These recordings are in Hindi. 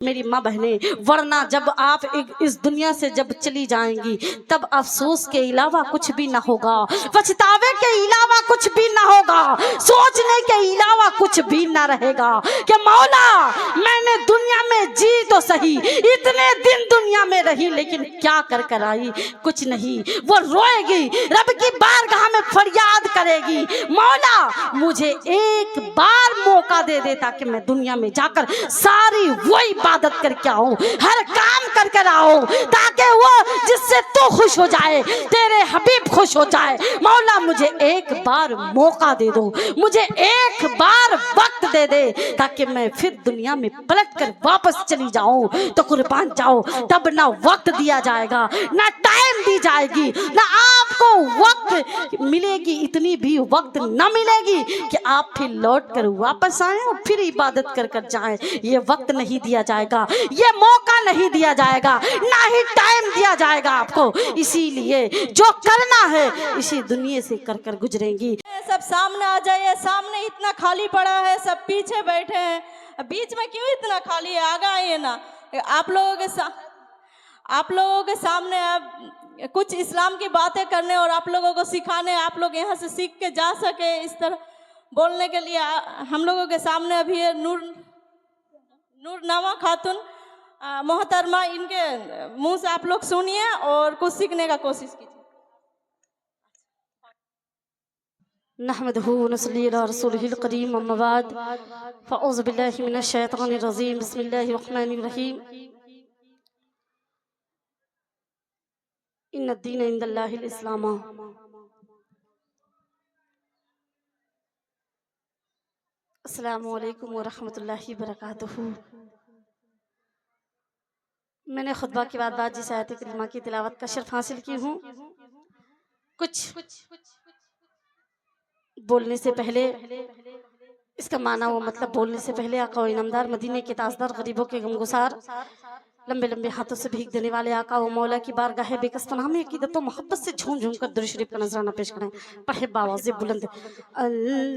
मेरी माँ बहने, वरना जब आप इस दुनिया से जब चली जाएंगी तब अफसोस के अलावा कुछ भी ना होगा, पछतावे के अलावा कुछ भी ना होगा, सोचने के अलावा कुछ भी ना रहेगा कि मौला मैंने दुनिया में जी तो सही, इतने दिन दुनिया में रही लेकिन क्या कर कर आई, कुछ नहीं। वो रोएगी, रब की बारगाह में फरियाद करेगी, मौला मुझे एक बार मौका दे दे ताकि मैं दुनिया में जाकर सारी वो इबादत करके आऊं, हर काम करके आऊं, ताकि वो जिससे तू खुश हो जाए, तेरे हबीब खुश हो जाए। मौला मुझे एक बार मौका दे दो, मुझे एक बार वक्त दे दे ताकि मैं फिर दुनिया में पलट कर वापस चली जाऊं। तो कुर्बान जाओ, तब ना वक्त दिया जाएगा, ना टाइम दी जाएगी, ना आपको वक्त मिलेगी, इतनी भी वक्त ना मिलेगी कि आप फिर लौट कर वापस आए और फिर इबादत कर कर जाएं। ये वक्त नहीं दिया जाएगा, ये मौका नहीं दिया जाएगा, ना ही टाइम दिया जाएगा आपको। इसीलिए जो करना है इसी दुनिया से कर कर गुजरेंगी। सब सामने आ जाइए, सामने इतना खाली पड़ा है, सब पीछे बैठे हैं, बीच में क्यों इतना खाली है? आगे आइए ना। आप लोगों के सामने आप कुछ इस्लाम की बातें करने और आप लोगों को सिखाने, आप लोग यहाँ से सीख के जा सके इस तरह बोलने के लिए हम लोगों के सामने अभी है नूरनामा खातून मोहतरमा। इनके मुंह से आप लोग सुनिए और कुछ सीखने का कोशिश कीजिए। नहमदहू व नसल्ली अला रसूलिहिल करीम, अम्मा बाद, फ़अऊज़ु बिल्लाहि मिनश शैतानिर रजीम, बिस्मिल्लाहिर रहमानिर रहीम। इन्नद्दीन इंदल्लाहिल इस्लाम। अस्सलामु अलैकुम व रहमतुल्लाहि व बरकातुहू। मैंने खुतबा के बाद जिस आयत करीमा की तिलावत का शर्फ हासिल की हूँ, कुछ बोलने से पहले इसका माना वो मतलब बोलने से पहले आका व इनामदार, मदीने के ताजदार, गरीबों के गमगुसार, लंबे लंबे हाथों से भीख देने वाले आका व मौला की बारगाह बेकस पनाह में अकीदत व मोहब्बत से झूम झूम कर दुरूद शरीफ का नजराना पेश करें। पढ़े बावाज़े बुलंद, अल्लाहुम्मा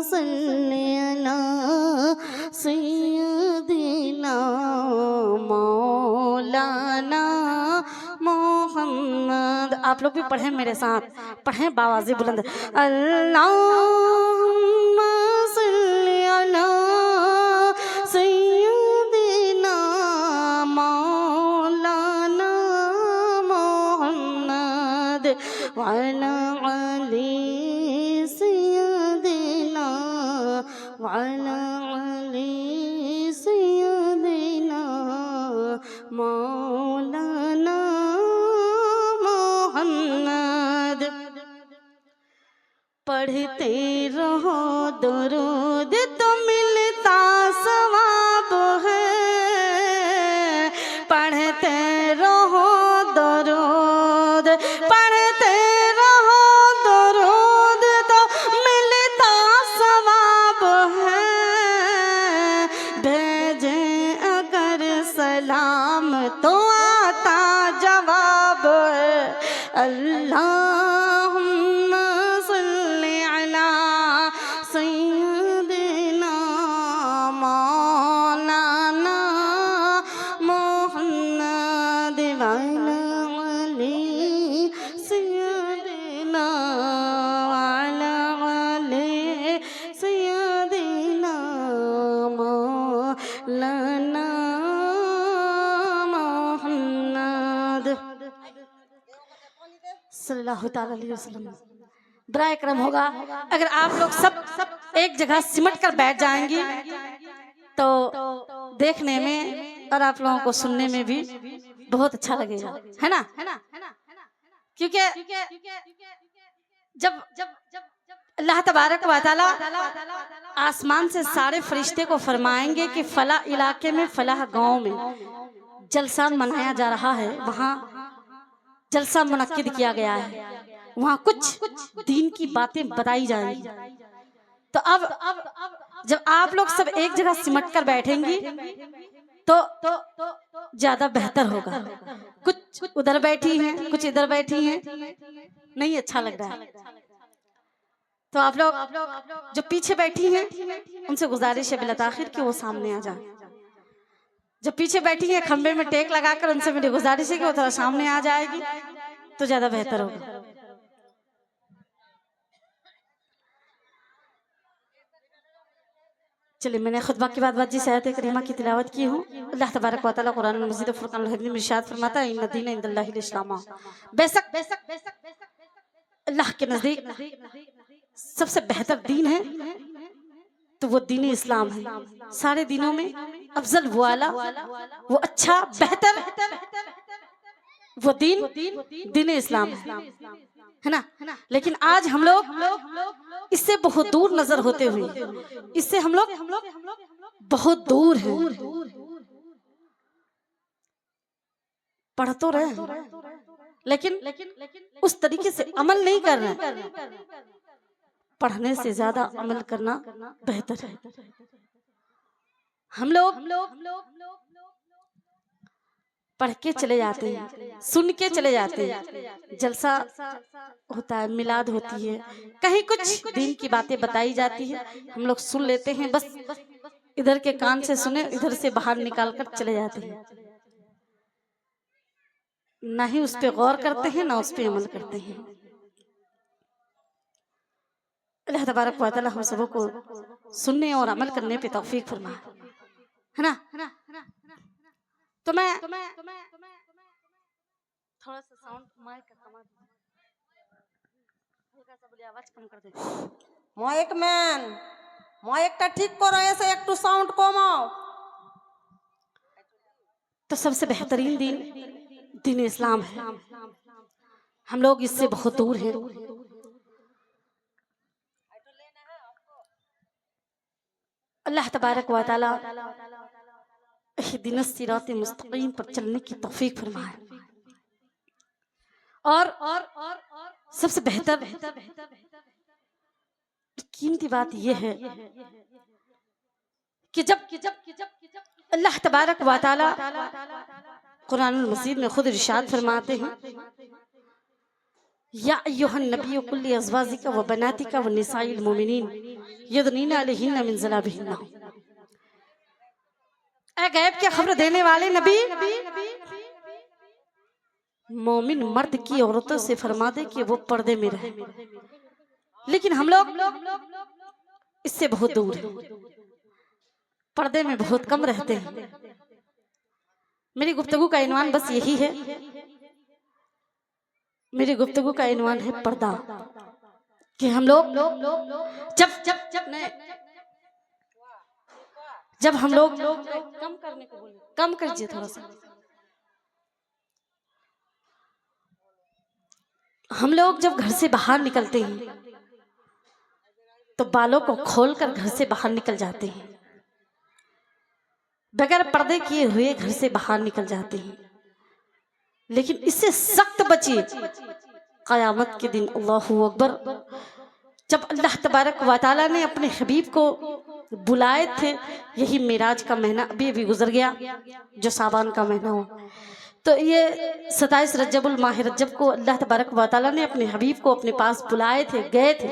सल्ली अला सय्यिदिना मौलाना मोहम्मद। आप लोग भी पढ़ें मेरे साथ, पढ़ें बावाज़े बुलंद, अल्लाहुम्मा सल्ली अला सय्यिदिना मौलाना मोहम्मद व अला आलि सय्यिदिना व अला आलि सय्यिदिना मौलाना मोहम्मद। पढ़ते रहो दुरूद तो मिलता सवाब है, पढ़ते रहो दुरूद, पढ़ते रहो दुरूद तो मिलता सवाब है, भेजे अगर सलाम तो आता जवाब है। अल्लाहुम्मा सल्ली अला सय्यिदिना मौलाना मोहम्मद व अला आलि सय्यिदिना व अला आलि सय्यिदिना मौलाना मोहम्मद सल्लल्लाहु ताला अलैहि वसल्लम। बड़ा करम होगा अगर आप लोग सब एक जगह सिमट कर बैठ जाएंगी तो देखने में और आप लोगों को सुनने में भी बहुत अच्छा लगेगा, है ना? क्योंकि जब अल्लाह तबारक व तआला आसमान से सारे फरिश्ते को फरमाएंगे कि फला इलाके में फलाह गांव में जलसा मनाया जा रहा है, वहाँ जलसा मुनक्किद किया गया है, वहाँ कुछ दीन की बातें बताई जाएंगी। तो अब जब आप लोग सब एक जगह सिमट कर बैठेंगी तो ज्यादा बेहतर होगा। कुछ उधर बैठी हैं, कुछ इधर बैठी हैं, नहीं अच्छा लग रहा है। तो आप लोग जो पीछे बैठी हैं उनसे गुजारिश है बिलताखिर कि वो सामने आ जाए। जो पीछे बैठी है खंबे में टेक लगाकर उनसे मेरी गुजारिश है कि वो थोड़ा सामने आ जाएगी तो ज्यादा बेहतर होगा। चलिए, मैंने खुतबा के बाद वजी से आयत करीमा की तिलावत की हूँ। अल्लाह तबारक व तआला कुरान मजीद और फुरकान हकीम में इरशाद फरमाता है इन्न दीन इंदल्लाहिल इस्लाम। बेशक अल्लाह के नजदीक सबसे बेहतर दीन है तो वो दीन इस्लाम है। सारे दिनों में अफजल वो आला, वो अच्छा बेहतर वो दीन इस्लाम है ना। लेकिन आज हम लोग इससे बहुत दूर नजर होते हुए, इससे हम लोग बहुत दूर हैं। पढ़ तो रहे लेकिन उस तरीके से अमल नहीं कर रहे। पढ़ने से ज्यादा अमल करना बेहतर है। हम लोग पढ़ के चले जाते हैं, सुन के चले जाते हैं, जलसा होता है, मिलाद होती है, कहीं कुछ दिन की बातें बताई जाती है, हम लोग सुन लेते हैं, बस इधर के कान से सुने इधर से बाहर निकाल कर चले जाते हैं। ना ही उस पे गौर करते हैं ना उस पे अमल करते हैं। अल्लाह तबारक व तआला हम सबों को सुनने और अमल करने पे तौफीक फरमाए, है ना। तो मैं थोड़ा सा साउंड माइक का कमा दूं, हल्का सा बोले आवाज कम कर दे। माइक मैन माइकটা ঠিক করো, এসে একটু সাউন্ড কমাও। तो सबसे बेहतरीन दीन इस्लाम है। हम लोग इससे बहुत दूर हैं। अल्लाह तबारक व तआला इहदिनस सिराते मुस्तकीम पर चलने की तौफीक फरमाए। और सबसे बेहतर कीमती बात यह है कि जब अल्लाह तबारक व तआला कुरान मजीद में खुद इरशाद फरमाते हैं या अय्युहन नबी कुल्ली अज़वाजिका व बनातिका व निसाइल मोमिनीन यदनीना अलैहिन्ना मिन ज़लाबिहिन्ना। ऐ गैब की खबर देने वाले नबी, मोमिन मर्द की औरतों से फरमा दे कि वो पर्दे में रहे। लेकिन हम लोग इससे बहुत दूर हैं, पर्दे में बहुत कम रहते हैं। मेरी गुफ्तगू का इन्वान बस यही है, मेरी गुफ्तगू का इन्वान है पर्दा। कि हम लोग जब हम लोग कम करने को बोले, कम कीजिए थोड़ा सा। हम लोग जब घर से बाहर निकलते हैं तो बालों को खोलकर घर से बाहर निकल जाते हैं, बगैर पर्दे किए हुए घर से बाहर निकल जाते हैं। लेकिन इससे सख्त बचिए क़यामत के दिन। अल्लाहु अकबर। जब अल्लाह तबारक व तआला ने अपने हबीब को बुलाए थे, यही मेराज का महीना अभी गुजर गया जो साबान का महीना हो, तो ये 27 रजबुल माह रजब को अल्लाह तबारक व तआला ने अपने हबीब को अपने पास बुलाए थे, गए थे।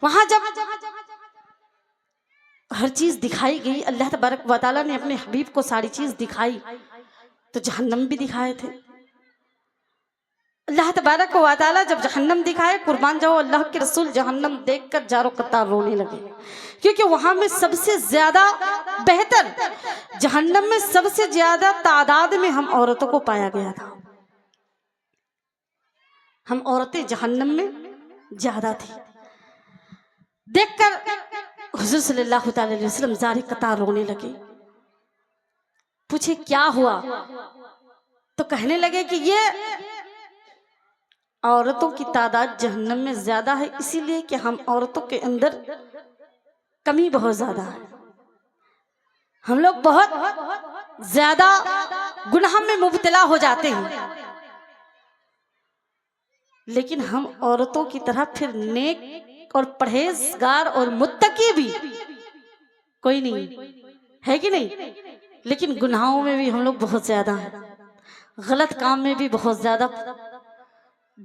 वहां जब हर चीज दिखाई गई, अल्लाह तबारक व तआला ने अपने हबीब को सारी चीज दिखाई, तो जहन्नम भी दिखाए थे। अल्लाह तबारक व तआला जब जहन्नम दिखाए, कुर्बान जाओ अल्लाह के रसूल जहन्नम देखकर जारो कतार रोने लगे, क्योंकि वहां में सबसे ज्यादा बेहतर, जहन्नम में सबसे ज्यादा तादाद में हम औरतों को पाया गया था। हम औरतें जहन्नम में ज्यादा थी। देखकर हुजूर सल्लल्लाहु अलैहि वसल्लम जारी कतार रोने लगे। पूछे क्या हुआ, तो कहने लगे कि ये औरतों की तादाद जहन्नम में ज्यादा है, इसीलिए कि हम औरतों के अंदर कमी बहुत ज्यादा है। हम लोग बहुत ज्यादा गुनाह में मुब्तला हो जाते हैं, लेकिन हम औरतों की तरह फिर नेक और परहेजगार और मुत्तकी भी कोई नहीं है कि नहीं। लेकिन गुनाहों में भी हम लोग बहुत ज्यादा हैं, गलत काम में भी बहुत ज्यादा,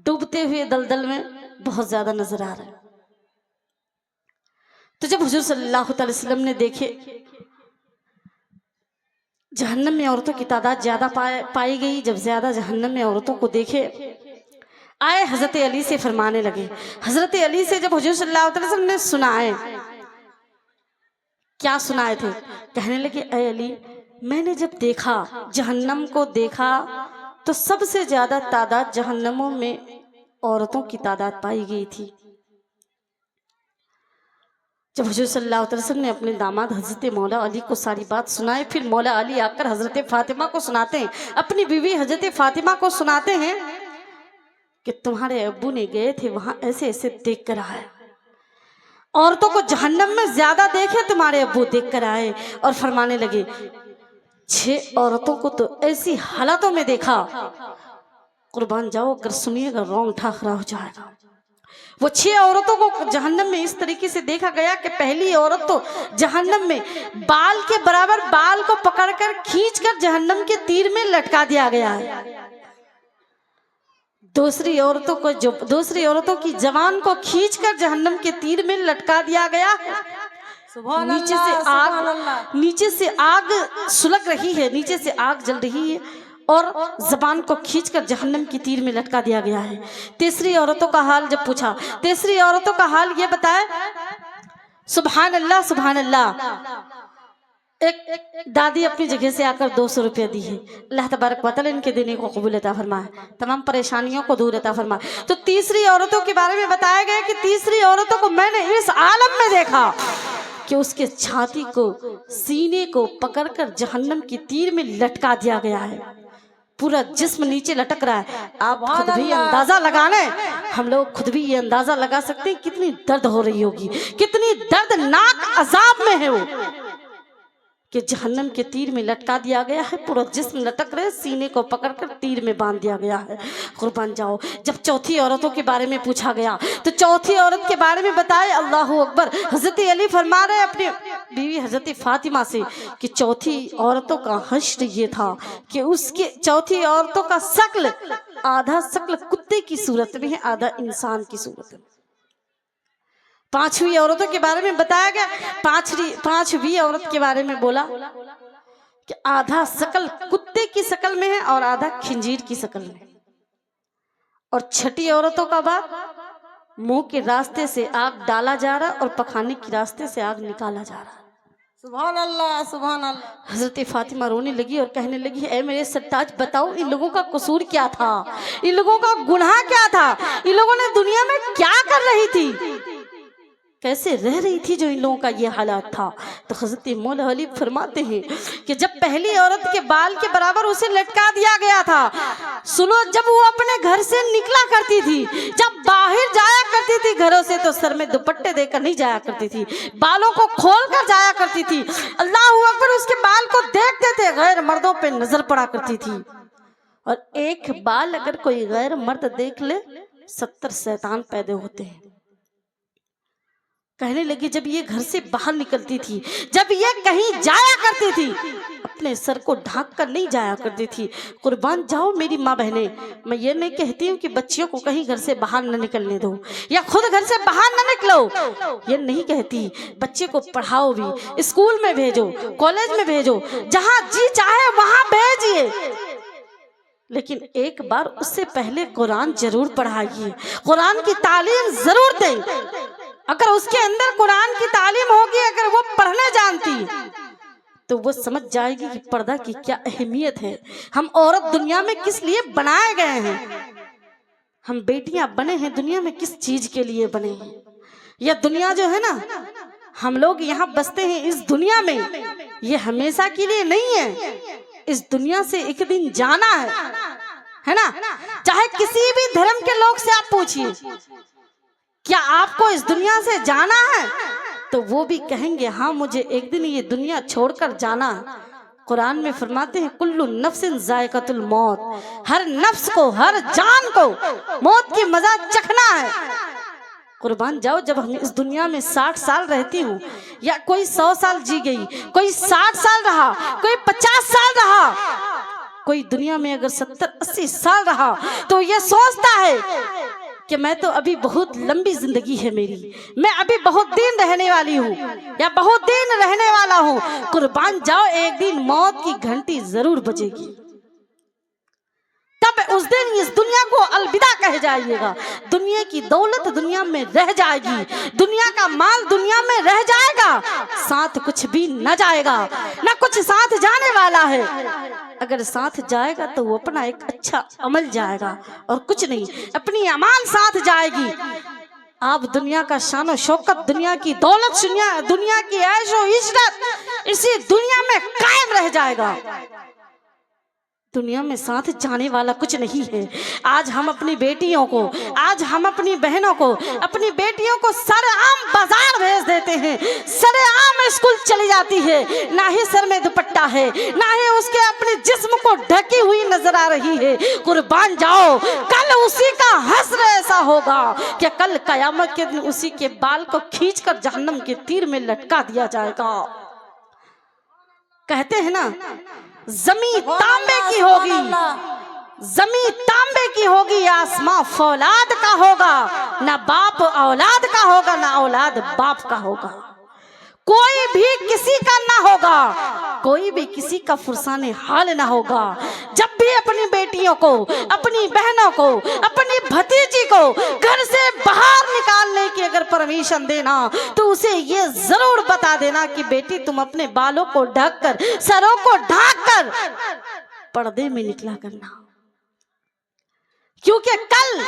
डूबते हुए दलदल में बहुत ज्यादा नजर आ रहे हैं। तो जब हुजूर सल्लल्लाहु अलैहि वसल्लम ने देखे जहन्नम में औरतों की तादाद ज्यादा पाई गई, जब ज्यादा जहन्नम में औरतों को देखे, आए हजरत अली से फरमाने लगे। हजरत अली से जब हुजूर सल्लल्लाहु अलैहि वसल्लम ने सुनाए, क्या सुनाए थे, कहने लगे ऐ अली, मैंने जब देखा जहन्नम को देखा तो सबसे ज्यादा तादाद जहन्नमों में औरतों की तादाद पाई गई थी। जब हुजूर सल्लल्लाहु अलैहि वसल्लम ने अपने दामाद हजरत मौला अली को सारी बात सुनाई, फिर मौला अली आकर हजरत फातिमा को सुनाते हैं, अपनी बीवी हजरत फातिमा को सुनाते हैं कि तुम्हारे अब्बू ने गए थे वहां, ऐसे ऐसे देख कर आए, औरतों को जहन्नम में ज्यादा देखे तुम्हारे अब्बू देख कर आए, और फरमाने लगे 6 औरतों को तो ऐसी हालातों में देखा, कुर्बान जाओ अगर सुनिएगा रोंगटा खड़ा हो जाएगा। वो 6 औरतों को जहन्नम में इस तरीके से देखा गया कि पहली औरत तो जहन्नम में बाल के बराबर बाल को पकड़कर खींचकर जहन्नम के तीर में लटका दिया गया है। दूसरी औरतों की जवान को खींचकर जहन्नम के तीर में लटका दिया गया है। नीचे से आग सुलग रही है, नीचे से आग जल रही है और जबान को खींचकर जहन्नम की तीर में लटका दिया गया है। तीसरी औरतों का हाल जब पूछा, तीसरी औरतों का हाल ये बताए, सुभान अल्लाह सुभान अल्लाह। एक दादी अपनी जगह से आकर 200 रुपया दी है, अल्लाह तबारक व तआला इनके देने को कबूल अता फरमाए, तमाम परेशानियों को दूर अता फरमाए। तो तीसरी औरतों के बारे में बताया गया कि तीसरी औरतों को मैंने इस आलम में देखा कि उसके छाती को, सीने को पकड़कर जहन्नम की तीर में लटका दिया गया है, पूरा जिस्म नीचे लटक रहा है। आप खुद भी अंदाजा लगाने, हम लोग खुद भी ये अंदाजा लगा सकते हैं कितनी दर्द हो रही होगी, कितनी दर्दनाक अजाब में है वो कि जहन्नम के तीर में लटका दिया गया है, पूरा जिस्म लटक रहे, सीने को पकड़कर तीर में बांध दिया गया है। कुर्बान जाओ। जब चौथी औरतों के बारे में पूछा गया तो चौथी औरत के बारे में बताए, अल्लाहू अकबर। हजरत अली फरमा रहे अपनी बीवी हजरत फातिमा से कि चौथी औरतों का हश्र ये था कि उसके चौथी औरतों का शक्ल, आधा शक्ल कुत्ते की सूरत में है, आधा इंसान की सूरत में। पांचवी औरतों के बारे में बताया गया, पांचवी औरत के बारे में बोला कि आधा शकल कुत्ते की शक्ल में है और आधा खिंजीर की शक्ल में। और छठी औरतों का बात, मुंह के रास्ते से आग डाला जा रहा और पखाने के रास्ते से आग निकाला जा रहा। सुभान अल्लाह सुभान अल्लाह। हजरत फातिमा रोने लगी और कहने लगी, ऐ मेरे सरताज बताओ इन लोगों का कसूर क्या था, इन लोगों का गुनाह क्या था, इन लोगों ने दुनिया में क्या कर रही थी, कैसे रह रही थी जो इन लोगों का ये हालात था। तो हजरत मौला अली फरमाते हैं कि जब पहली औरत के बाल के बराबर उसे लटका दिया गया था, सुनो, जब वो अपने घर से निकला करती थी, जब बाहर जाया करती थी घरों से, तो सर में दुपट्टे देकर नहीं जाया करती थी, बालों को खोल कर जाया करती थी। अल्लाह अकबर। उसके बाल को देखते थे, गैर मर्दों पे नजर पड़ा करती थी, और एक बाल अगर कोई गैर मर्द देख ले 70 शैतान पैदा होते हैं। कहने लगी जब ये घर से बाहर निकलती थी, जब ये कहीं जाया करती थी, अपने सर को ढांक कर नहीं जाया करती थी। कुर्बान जाओ मेरी माँ बहने, मैं ये नहीं कहती हूँ कि बच्चियों को कहीं घर से बाहर न निकलने दो या खुद घर से बाहर न निकलो, ये नहीं कहती। बच्चे को पढ़ाओ भी, स्कूल में भेजो, कॉलेज में भेजो, जहाँ जी चाहे वहां भेजिए, लेकिन एक बार उससे पहले कुरान जरूर पढ़ाइए, कुरान की तालीम जरूर दें। अगर उसके अंदर कुरान की तालीम होगी, अगर वो पढ़ने जानती, तो वो समझ जाएगी कि पर्दा की क्या अहमियत है, हम औरत दुनिया में किस लिए बनाए गए हैं, हम बेटियां बने हैं दुनिया में किस चीज के लिए बने हैं। यह दुनिया जो है ना, हम लोग यहाँ बसते हैं इस दुनिया में, ये हमेशा के लिए नहीं है, इस दुनिया से एक दिन जाना है ना। चाहे किसी भी धर्म के लोग से आप पूछिए क्या आपको इस दुनिया से जाना है, तो वो भी कहेंगे हाँ मुझे एक दिन ये दुनिया छोड़कर जाना है। कुरान में फरमाते हैं कुल्लु नफ्सिन जायकातुल मौत, हर नफ्स को, हर जान को मौत की मजा चखना है। कुर्बान जाओ, जब हम इस दुनिया में 60 साल रहती हूँ, या कोई 100 साल जी गई, कोई 60 साल रहा, कोई 50 साल रहा, कोई दुनिया में अगर 70-80 साल रहा, तो ये सोचता है कि मैं तो अभी बहुत लंबी जिंदगी है मेरी, मैं अभी बहुत दिन रहने वाली हूँ या बहुत दिन रहने वाला हूँ। कुर्बान जाओ, एक दिन मौत की घंटी जरूर बजेगी, तब उस दिन इस दुनिया को अलविदा कह जाइएगा। दुनिया की दौलत दुनिया में रह जाएगी, दुनिया का माल दुनिया में रह जाएगा, साथ कुछ भी न जाएगा, न कुछ साथ जाने वाला है। अगर साथ जाएगा तो वो अपना एक अच्छा अमल जाएगा और कुछ नहीं, अपनी अमान साथ जाएगी। आप दुनिया का शान और शौकत, दुनिया की दौलत, दुनिया की ऐशो इज्जत इसी दुनिया में कायम रह जाएगा। दुनिया में साथ जाने वाला कुछ नहीं है। आज हम अपनी बेटियों को, आज हम अपनी बहनों को, अपनी बेटियों को सरेआम बाजार भेज देते हैं, सरेआम स्कूल चली जाती है, ना ही सर में दुपट्टा है, ना ही उसके अपने जिस्म को ढकी हुई नजर आ रही है। कुर्बान जाओ, कल उसी का हश्र ऐसा होगा कि कल कयामत के दिन उसी के बाल को खींचकर जहन्नम के तीर में लटका दिया जाएगा। कहते हैं ना, जमीन तांबे की होगी, जमीन तांबे की होगी, आसमां फौलाद का होगा, ना बाप औलाद का होगा, ना औलाद बाप का होगा। कोई भी किसी का ना होगा, कोई भी किसी का फुरसाने हाल ना होगा। जब भी अपनी बेटियों को, अपनी बहनों को, अपनी भतीजी को घर से बाहर निकालने की अगर परमिशन देना तो उसे ये जरूर बता देना कि बेटी तुम अपने बालों को ढककर, सरों को ढककर पर्दे में निकला करना, क्योंकि कल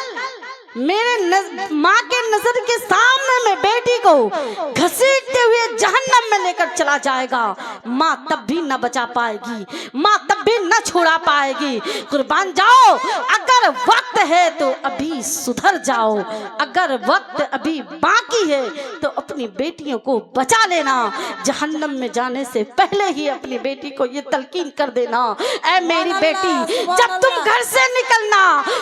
मेरे माँ के नजर के सामने में बेटी को घसीटते हुए जहन्नम में लेकर चला जाएगा। माँ तब भी न बचा पाएगी, माँ तब भी न छुड़ा पाएगी। कुर्बान जाओ, अगर वक्त है तो अभी सुधर जाओ, अगर वक्त अभी बाकी है तो अपनी बेटियों को बचा लेना। जहन्नम में जाने से पहले ही अपनी बेटी को ये तलकीन कर देना, ऐ मेरी बेटी, जब तुम घर से निकलना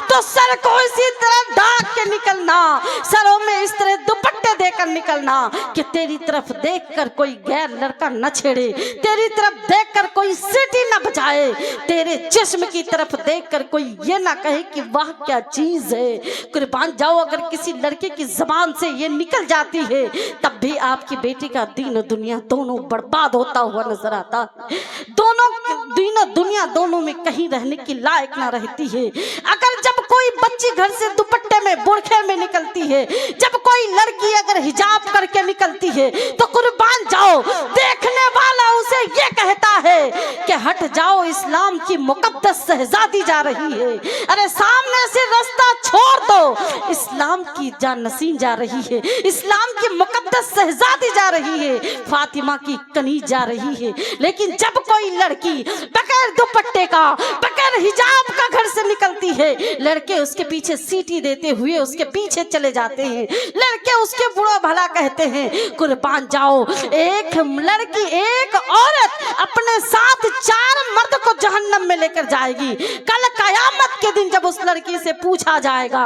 तो सर को इसी तरह ढाक के निकलना, सरों में इस तरह दुपट्टे देकर निकलना कि तेरी तरफ देखकर कोई गैर लड़का न छेड़े, तेरी तरफ देखकर कोई सीटी न बजाए, तेरे जिस्म की तरफ देखकर कोई ये ना कहे कि वाह क्या चीज है। कुर्बान जाओ, अगर किसी लड़के की जबान से ये निकल जाती है तब भी आपकी बेटी का दीन और दुनिया दोनों बर्बाद होता हुआ नजर आता है। दोनों दीन और दुनिया दोनों में कहीं रहने की लायक ना रहती है। अगर जब कोई बच्ची घर से दुपट्टे में, बुरखे में निकलती है, जब कोई लड़की अगर हिजाब करके निकलती है तो कुर्बान जाओ, देखने वाला उसे ये कहता है कि हट जाओ, इस्लाम की मुकद्दस शहजादी जा रही है। अरे सामने से रास्ता छोड़ दो, इस्लाम की जानसीन जा रही है, इस्लाम की मुकद्दस शहजादी जा रही है, फातिमा की कनीज जा रही है। लेकिन जब कोई लड़की बगैर दुपट्टे का, बगैर हिजाब का घर से निकलती है, लड़के उसके पीछे सीटी देते हुए उसके पीछे चले जाते हैं, लड़के उसके बुरा भला कहते हैं। कुर्बान जाओ, एक लड़की, एक औरत अपने साथ 4 मर्द को जहन्नम में लेकर जाएगी। कल कयामत के दिन जब उस लड़की से पूछा जाएगा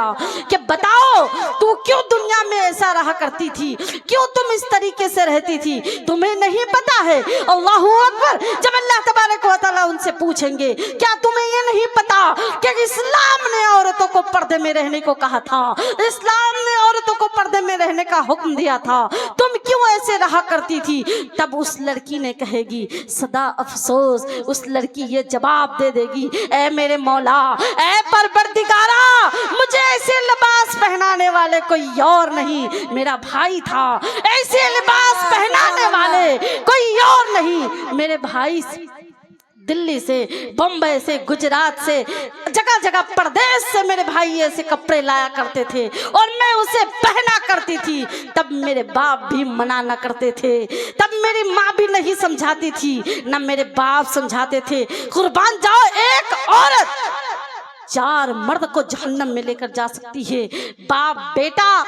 कि बताओ तू क्यों दुनिया में ऐसा रहा करती थी, क्यों तुम इस तरीके से रहती थी, तुम्हें नहीं पता है? अल्लाहू अकबर। जब अल्लाह तबारक व तआला उनसे पूछेंगे क्या तुम्हें ये नहीं पता कि इस्लाम ने औरतों को पर्दे में रहने को कहा था, इस्लाम ने औरतों को पर्दे में रहने का हुक्म दिया था, तुम क्यों ऐसे रहा करती थी? तब उस लड़की ने कहेगी, सदा अफसोस, उस लड़की ये जवाब दे देगी, ऐ मेरे मौला, ऐ परवरदिगारा, मुझे ऐसे लिबास पहनाने वाले कोई और नहीं, मेरा भाई था। ऐसे लिबास पहनाने वाले कोई और नहीं, मेरे भाई दिल्ली से, बम्बई से, गुजरात से, जगह जगह प्रदेश से मेरे भाई ऐसे कपड़े लाया करते थे और मैं उसे पहना करती थी। तब मेरे बाप भी मना न करते थे, तब मेरी माँ भी नहीं समझाती थी, न मेरे बाप समझाते थे। कुर्बान जाओ, एक औरत 4 मर्द को जहन्नम में लेकर जा सकती है। बाप बेटा,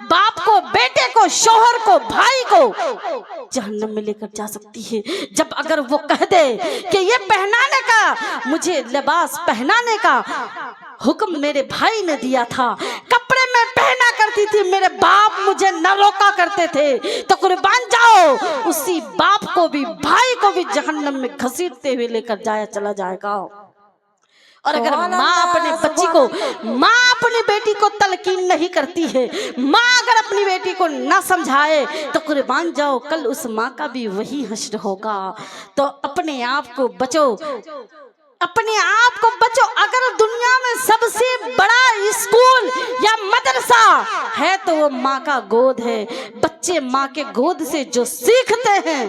बाप को बेटे को, शोहर को, भाई को जहन्नम में लेकर जा सकती है। जब अगर वो कह दे कि ये पहनाने का, मुझे लिबास पहनाने का हुक्म मेरे भाई ने दिया था, कपड़े में पहना करती थी, मेरे बाप मुझे न रोका करते थे, तो कुर्बान जाओ, उसी बाप को भी, भाई को भी जहन्नम में घसीटते हुए लेकर जाया चला जाएगा। और अगर माँ अपनी बेटी को तलकीन नहीं करती है, माँ अगर अपनी बेटी को ना समझाए तो कुर्बान जाओ कल उस माँ का भी वही हश्र होगा। तो अपने आप को बचो, अपने आप को बचो। अगर दुनिया में सबसे बड़ा स्कूल या मदरसा है तो वो माँ का गोद है। बच्चे माँ के गोद से जो सीखते हैं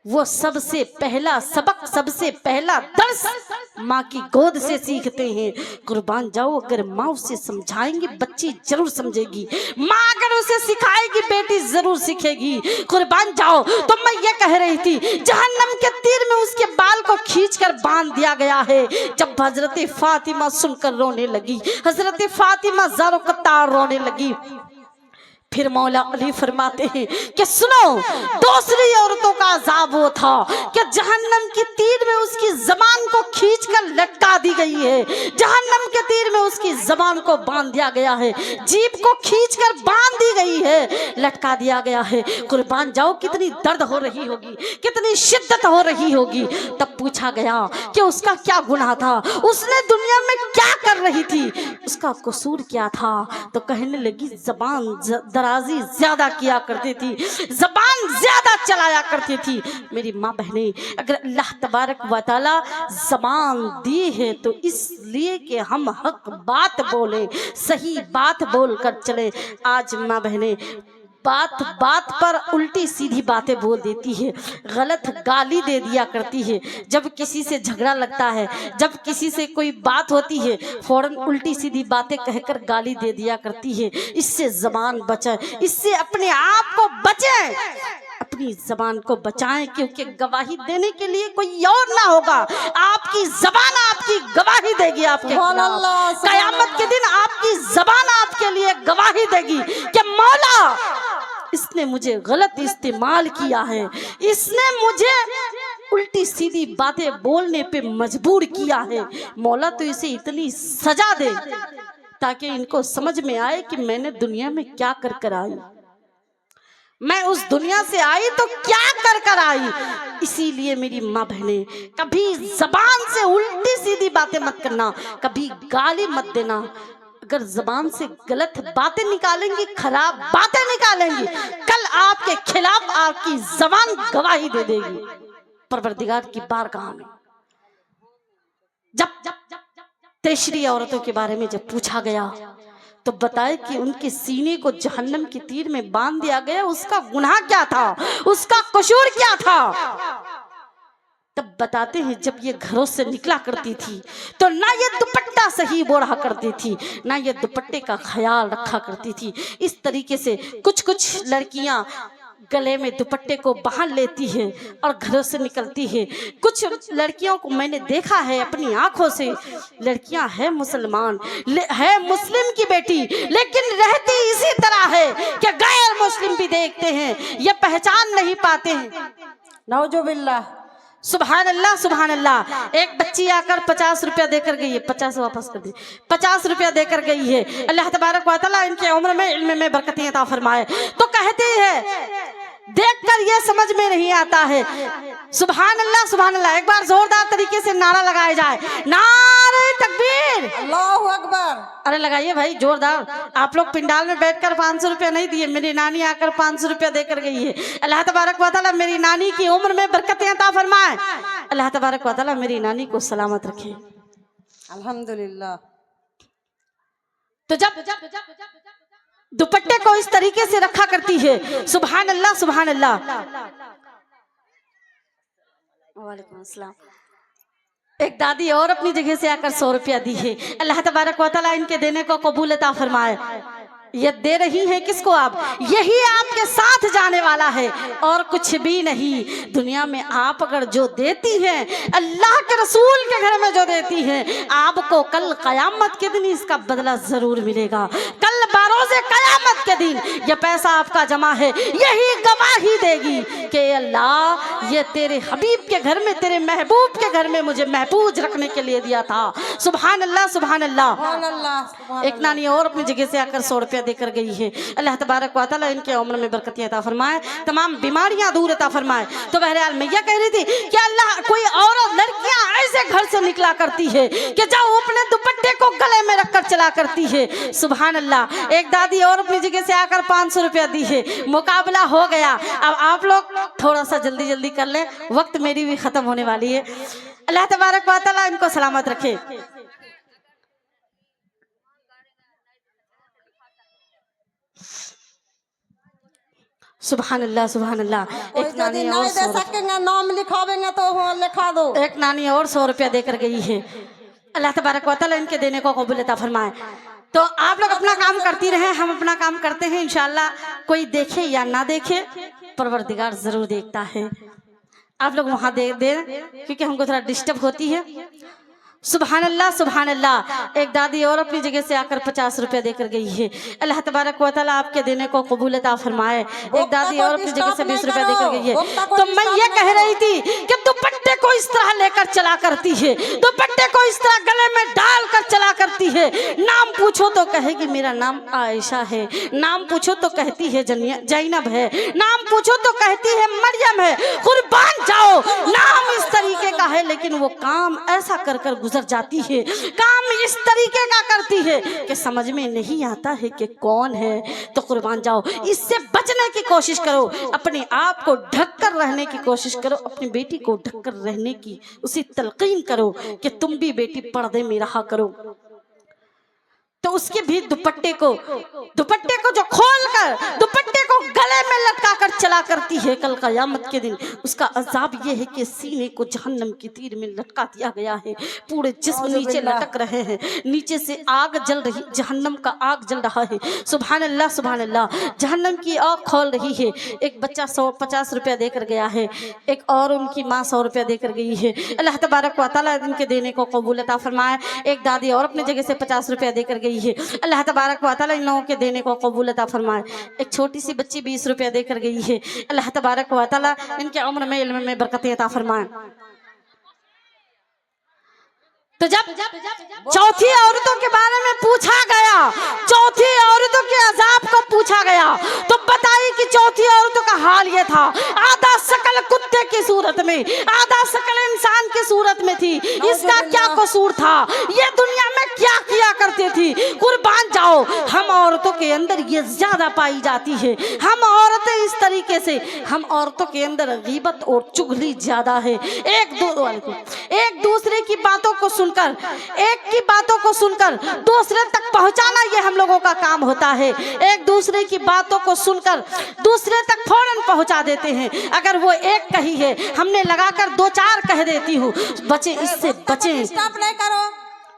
वो सबसे पहला सबक, सबसे पहला दर्स माँ की गोद से सीखते हैं। कुर्बान जाओ, अगर माँ उसे समझाएंगी बच्ची जरूर समझेगी, माँ अगर उसे सिखाएगी बेटी जरूर सीखेगी। कुर्बान जाओ। तो मैं ये कह रही थी, जहन्नम के तीर में उसके बाल को खींचकर बांध दिया गया है। जब हजरत फातिमा सुनकर रोने लगी, हजरत फातिमा ज़ारो कत्तार रोने लगी, फिर मौला अली फरमाते हैं कि सुनो, दूसरी औरतों का अजाब वो था कि जहन्नम की तीर में उसकी जबान को खींचकर लटका दी गई है। जहन्नम के तीर में उसकी जबान को बांध दिया गया है, जीभ को खींचकर बांध दी गई है, लटका दिया गया है। कुर्बान जाओ, कितनी दर्द हो रही होगी, कितनी शिद्दत हो रही होगी। तब पूछा गया कि उसका क्या गुनाह था, उसने दुनिया में क्या कर रही थी, उसका कसूर क्या था। तो कहने लगी जबान दराजी ज्यादा किया करती थी, जबान ज्यादा चलाया करती थी। मेरी माँ बहने, अगर अल्लाह तबारक व तआला जबान दी है तो इसलिए कि हम हक बात बोले, सही बात बोलकर चले। आज माँ बहने बात बात पर उल्टी सीधी बातें बोल देती है, गलत गाली दे दिया करती है। जब किसी से झगड़ा लगता है, जब किसी से कोई बात होती है, फौरन उल्टी सीधी बातें कहकर गाली दे दिया करती है। इससे जबान बचाए, इससे अपने आप को बचाएं, अपनी जबान को बचाएं, क्योंकि गवाही देने के लिए कोई और ना होगा। आपकी जबान आपकी गवाही देगी आपके खिलाफ। कयामत के दिन आपकी जबान आपके लिए गवाही देगी कि मौला इसने मुझे गलत इस्तेमाल किया है, इसने मुझे उल्टी सीधी बातें बोलने पे मजबूर किया है। मौला तो इसे इतनी सजा दे ताकि इनको समझ में आए कि मैंने दुनिया में क्या कर कर आई, मैं उस दुनिया से आई तो क्या कर कर आई। इसीलिए मेरी माँ बहने, कभी जबान से उल्टी सीधी बातें मत करना, कभी गाली मत देना। अगर जबान से गलत बातें निकालेंगी, खराब बातें निकालेंगी, कल आपके खिलाफ आपकी जबान गवाही दे देगी परवरदिगार की बारगाह में। जब तेशरी औरतों के बारे में जब पूछा गया तो बताए कि उनके सीने को जहन्नम की तीर में बांध दिया गया। उसका गुनाह क्या था, उसका कसूर क्या था। तब बताते हैं जब ये घरों से निकला करती थी तो ना ये दुपट्टा सही बोढ़ा करती थी, ना ये दुपट्टे का ख्याल रखा करती थी। इस तरीके से कुछ लड़कियां गले में दुपट्टे को बांध लेती है और घरों से निकलती है। कुछ लड़कियों को मैंने देखा है अपनी आंखों से, लड़कियां है मुसलमान, है मुस्लिम की बेटी, लेकिन रहती इसी तरह है कि गैर मुस्लिम भी देखते हैं, ये पहचान नहीं पाते हैं। नौजुबिल्लाह, सुभान अल्लाह, सुभान अल्लाह। एक बच्ची आकर 50 रुपया देकर गई है, 50 वापस कर दी, 50 रुपया देकर गई है। अल्लाह तबारक व तआला इनके उम्र में, इल्म में बरकतें अता फरमाए। तो कहती है, देखकर ये समझ में नहीं आता है। सुभान अल्लाह, सुभान अल्लाह। एक बार जोरदार तरीके से नारा लगाया जाए, नारे तकबीर, अल्लाहु अकबर। अरे लगाइए भाई जोरदार। आप लोग पिंडाल में बैठकर 500 रुपया नहीं दिए, मेरी नानी आकर 500 रुपया देकर गई है। अल्लाह तबारक व तआला मेरी नानी की उम्र में बरकतें अता फरमाए। अल्लाह तबारक व तआला मेरी नानी को सलामत रखे। अल्हम्दुलिल्लाह। तो जब दुपट्टे को इस तरीके से रखा करती है, सुभान अल्लाह, सुभान अल्लाह। वालेकुम अस्सलाम। एक दादी और अपनी जगह से आकर 100 रुपया दी है। अल्लाह तबारक व तआला इनके देने को कबूल अता फरमाए। ये दे रही हैं किसको आप, यही आपके साथ जाने वाला है और कुछ भी नहीं। दुनिया में आप अगर जो देती हैं, अल्लाह के रसूल के घर में जो देती हैं, आपको कल कयामत के दिन इसका बदला जरूर मिलेगा। कल बारोज़े कयामत के दिन ये पैसा आपका जमा है, यही गवाही देगी कि अल्लाह ये तेरे हबीब के घर में, तेरे महबूब के घर में मुझे महफूज रखने के लिए दिया था। सुभान अल्लाह, सुभान अल्लाह। एक नानी और अपनी जगह से आकर 100 रुपया देकर गई है। अल्लाह तबारक व तआला इनके उम्र में बरकतें अता फरमाए, तमाम बीमारियां दूर अता फरमाए। तो बहरहाल मैं यह कह रही थी कि अल्लाह कोई औरत, लड़कियां ऐसे घर से निकला करती है कि जब वो अपने दुपट्टे को गले में रखकर चला करती है। सुभान अल्लाह। एक दादी और अपनी जगह से आकर 500 रुपया दी है। मुकाबला हो गया। अब आप लोग थोड़ा सा जल्दी जल्दी कर ले, वक्त मेरी भी खत्म होने वाली है। अल्लाह तबारक व तआला इनको सलामत रखे। सुभान अल्लाह सुभान अल्लाह। कोई एक यदि नानी और नहीं दे 100 सकेंगे, नाम लिखावेंगे तो वहाँ लिखा दो। एक नानी और 100 रुपया देकर गई है। अल्लाह तबारक व तआला इनके देने को कबूल अता फरमाए। तो आप लोग अपना काम करती रहे, हम अपना काम करते हैं। इंशाअल्लाह कोई देखे या ना देखे, परवरदिगार जरूर देखता है। आप लोग वहां दे क्योंकि हमको थोड़ा डिस्टर्ब होती है। सुभान अल्लाह सुभान अल्लाह। एक दादी और अपनी जगह से आकर 50 रुपया देकर गई है। अल्लाह तबारक व तआला आपके देने को कबूल अता फरमाए। एक दादी और अपनी जगह से 20 रुपया देकर गई है। तो मैं ये कह रही थी कि दुपट्टे को इस तरह लेकर चला करती है, दुपट्टे को इस तरह गले में डाल कर चला करती है। नाम पूछो तो कहेगी मेरा नाम आयशा है, नाम पूछो तो कहती है जैनब है, नाम पूछो तो कहती है मरियम है। कुर्बान जाओ, नाम इस तरीके का है, लेकिन वो काम ऐसा कर कर गुजर जाती है, काम इस तरीके का करती है कि समझ में नहीं आता है कि कौन है। तो कुर्बान जाओ, इससे बचने की कोशिश करो, अपने आप को ढककर रहने की कोशिश करो, अपनी बेटी को ढककर रहने की उसी तलकीन करो कि तुम भी बेटी पर्दे में रहा करो। तो उसके भी दुपट्टे को जो खोलकर दुपट्टे को गले में लटका कर चला करती है, कल क़यामत के दिन उसका अजाब यह है कि सीने को जहन्नम की तीर में लटका दिया गया है। पूरे जिस्म नीचे लटक रहे हैं, नीचे से आग जल रही, जहन्नम का आग जल रहा है। सुभान अल्लाह सुभान अल्लाह। जहन्नम की आग खोल रही है। एक बच्चा 150 रुपया देकर गया है, एक और उनकी माँ 100 रुपया देकर गई है। अल्लाह तबारक व तआला इनके देने को कबूल अता फरमाए। एक दादी और अपनी जगह से 50 रुपया देकर गई है। अल्लाह तबारक व तआला इन लोगों के देने को कबूल अता फरमाए। एक छोटी सी बच्ची 20 रुपया देकर गई है। अल्लाह तबारक व तआला इनके उम्र में इल्म में बरकतें अता फरमाए। तो जब चौथी औरतों के बारे में पूछा गया, चौथी औरतों के अजाब को पूछा गया, तो बताई कि चौथी औरतों का हाल ये था, आधा शकल कुत्ते की सूरत में, आधा शकल इंसान की सूरत में थी। इसका क्या कसूर था, ये दुनिया में क्या किया करती थी। कुर्बान जाओ, हम औरतों के अंदर ये ज्यादा पाई जाती है। हम औरतें इस तरीके से, हम औरतों के अंदर गीबत और चुगली ज्यादा है। एक दूसरे की बातों को सुनकर, एक की बातों को सुनकर दूसरे तक पहुंचाना, ये हम लोगों का काम होता है। एक दूसरे की बातों को सुनकर दूसरे तक फौरन पहुंचा देते हैं। अगर वो एक कही है, हमने लगाकर 2-4 कह देती हूँ। बचे, इससे बचें, स्टॉप नहीं करो,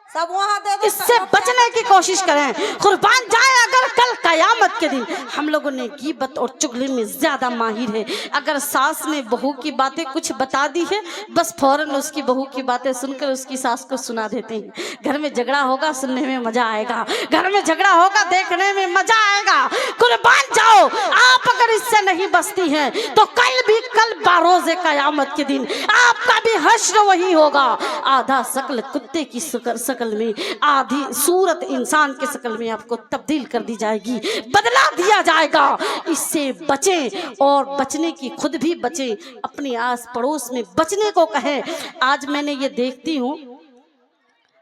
सब वहाँ दे दो। इससे बचने की कोशिश करें। कुर्बान जाए, अगर कल कयामत के दिन हम लोगों ने गीबत और चुगली में ज्यादा माहिर है। अगर सास ने बहू की बातें कुछ बता दी है, बस फौरन उसकी बहू की बातें सुनकर उसकी सास को सुना देते हैं। घर में झगड़ा होगा, सुनने में मजा आएगा। घर में झगड़ा होगा, देखने में मजा आएगा। कुर्बान जाओ, आप अगर इससे नहीं बचती हैं तो कल बारोज़े कयामत के दिन आपका भी हश्र वही होगा। आधा शकल कुत्ते की शकल में, आधी सूरत इंसान के शकल में आपको तब्दील कर दी जाएगी, बदला दिया जाएगा। इससे बचें और बचने की खुद भी बचें, अपने आस पड़ोस में बचने को कहें। आज मैंने ये देखती हूँ,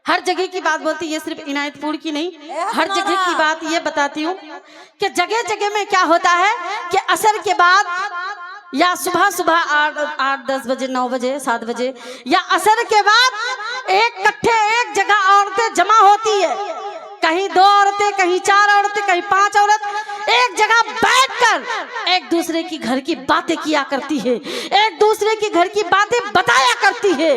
हर जगह की बात बोलती, ये सिर्फ इनायतपुर की नहीं, हर जगह की बात ये बताती हूँ कि जगह जगह में क्या होता है कि असर के बाद या सुबह 8-10 बजे, 9 बजे, 7 बजे या असर के बाद एक एक जगह औरतें जमा होती है। कहीं 2 औरतें, कहीं 4 औरतें, कहीं 5 औरत एक जगह बैठकर एक दूसरे की घर की बातें किया करती है, एक दूसरे की घर की बातें बताया करती है।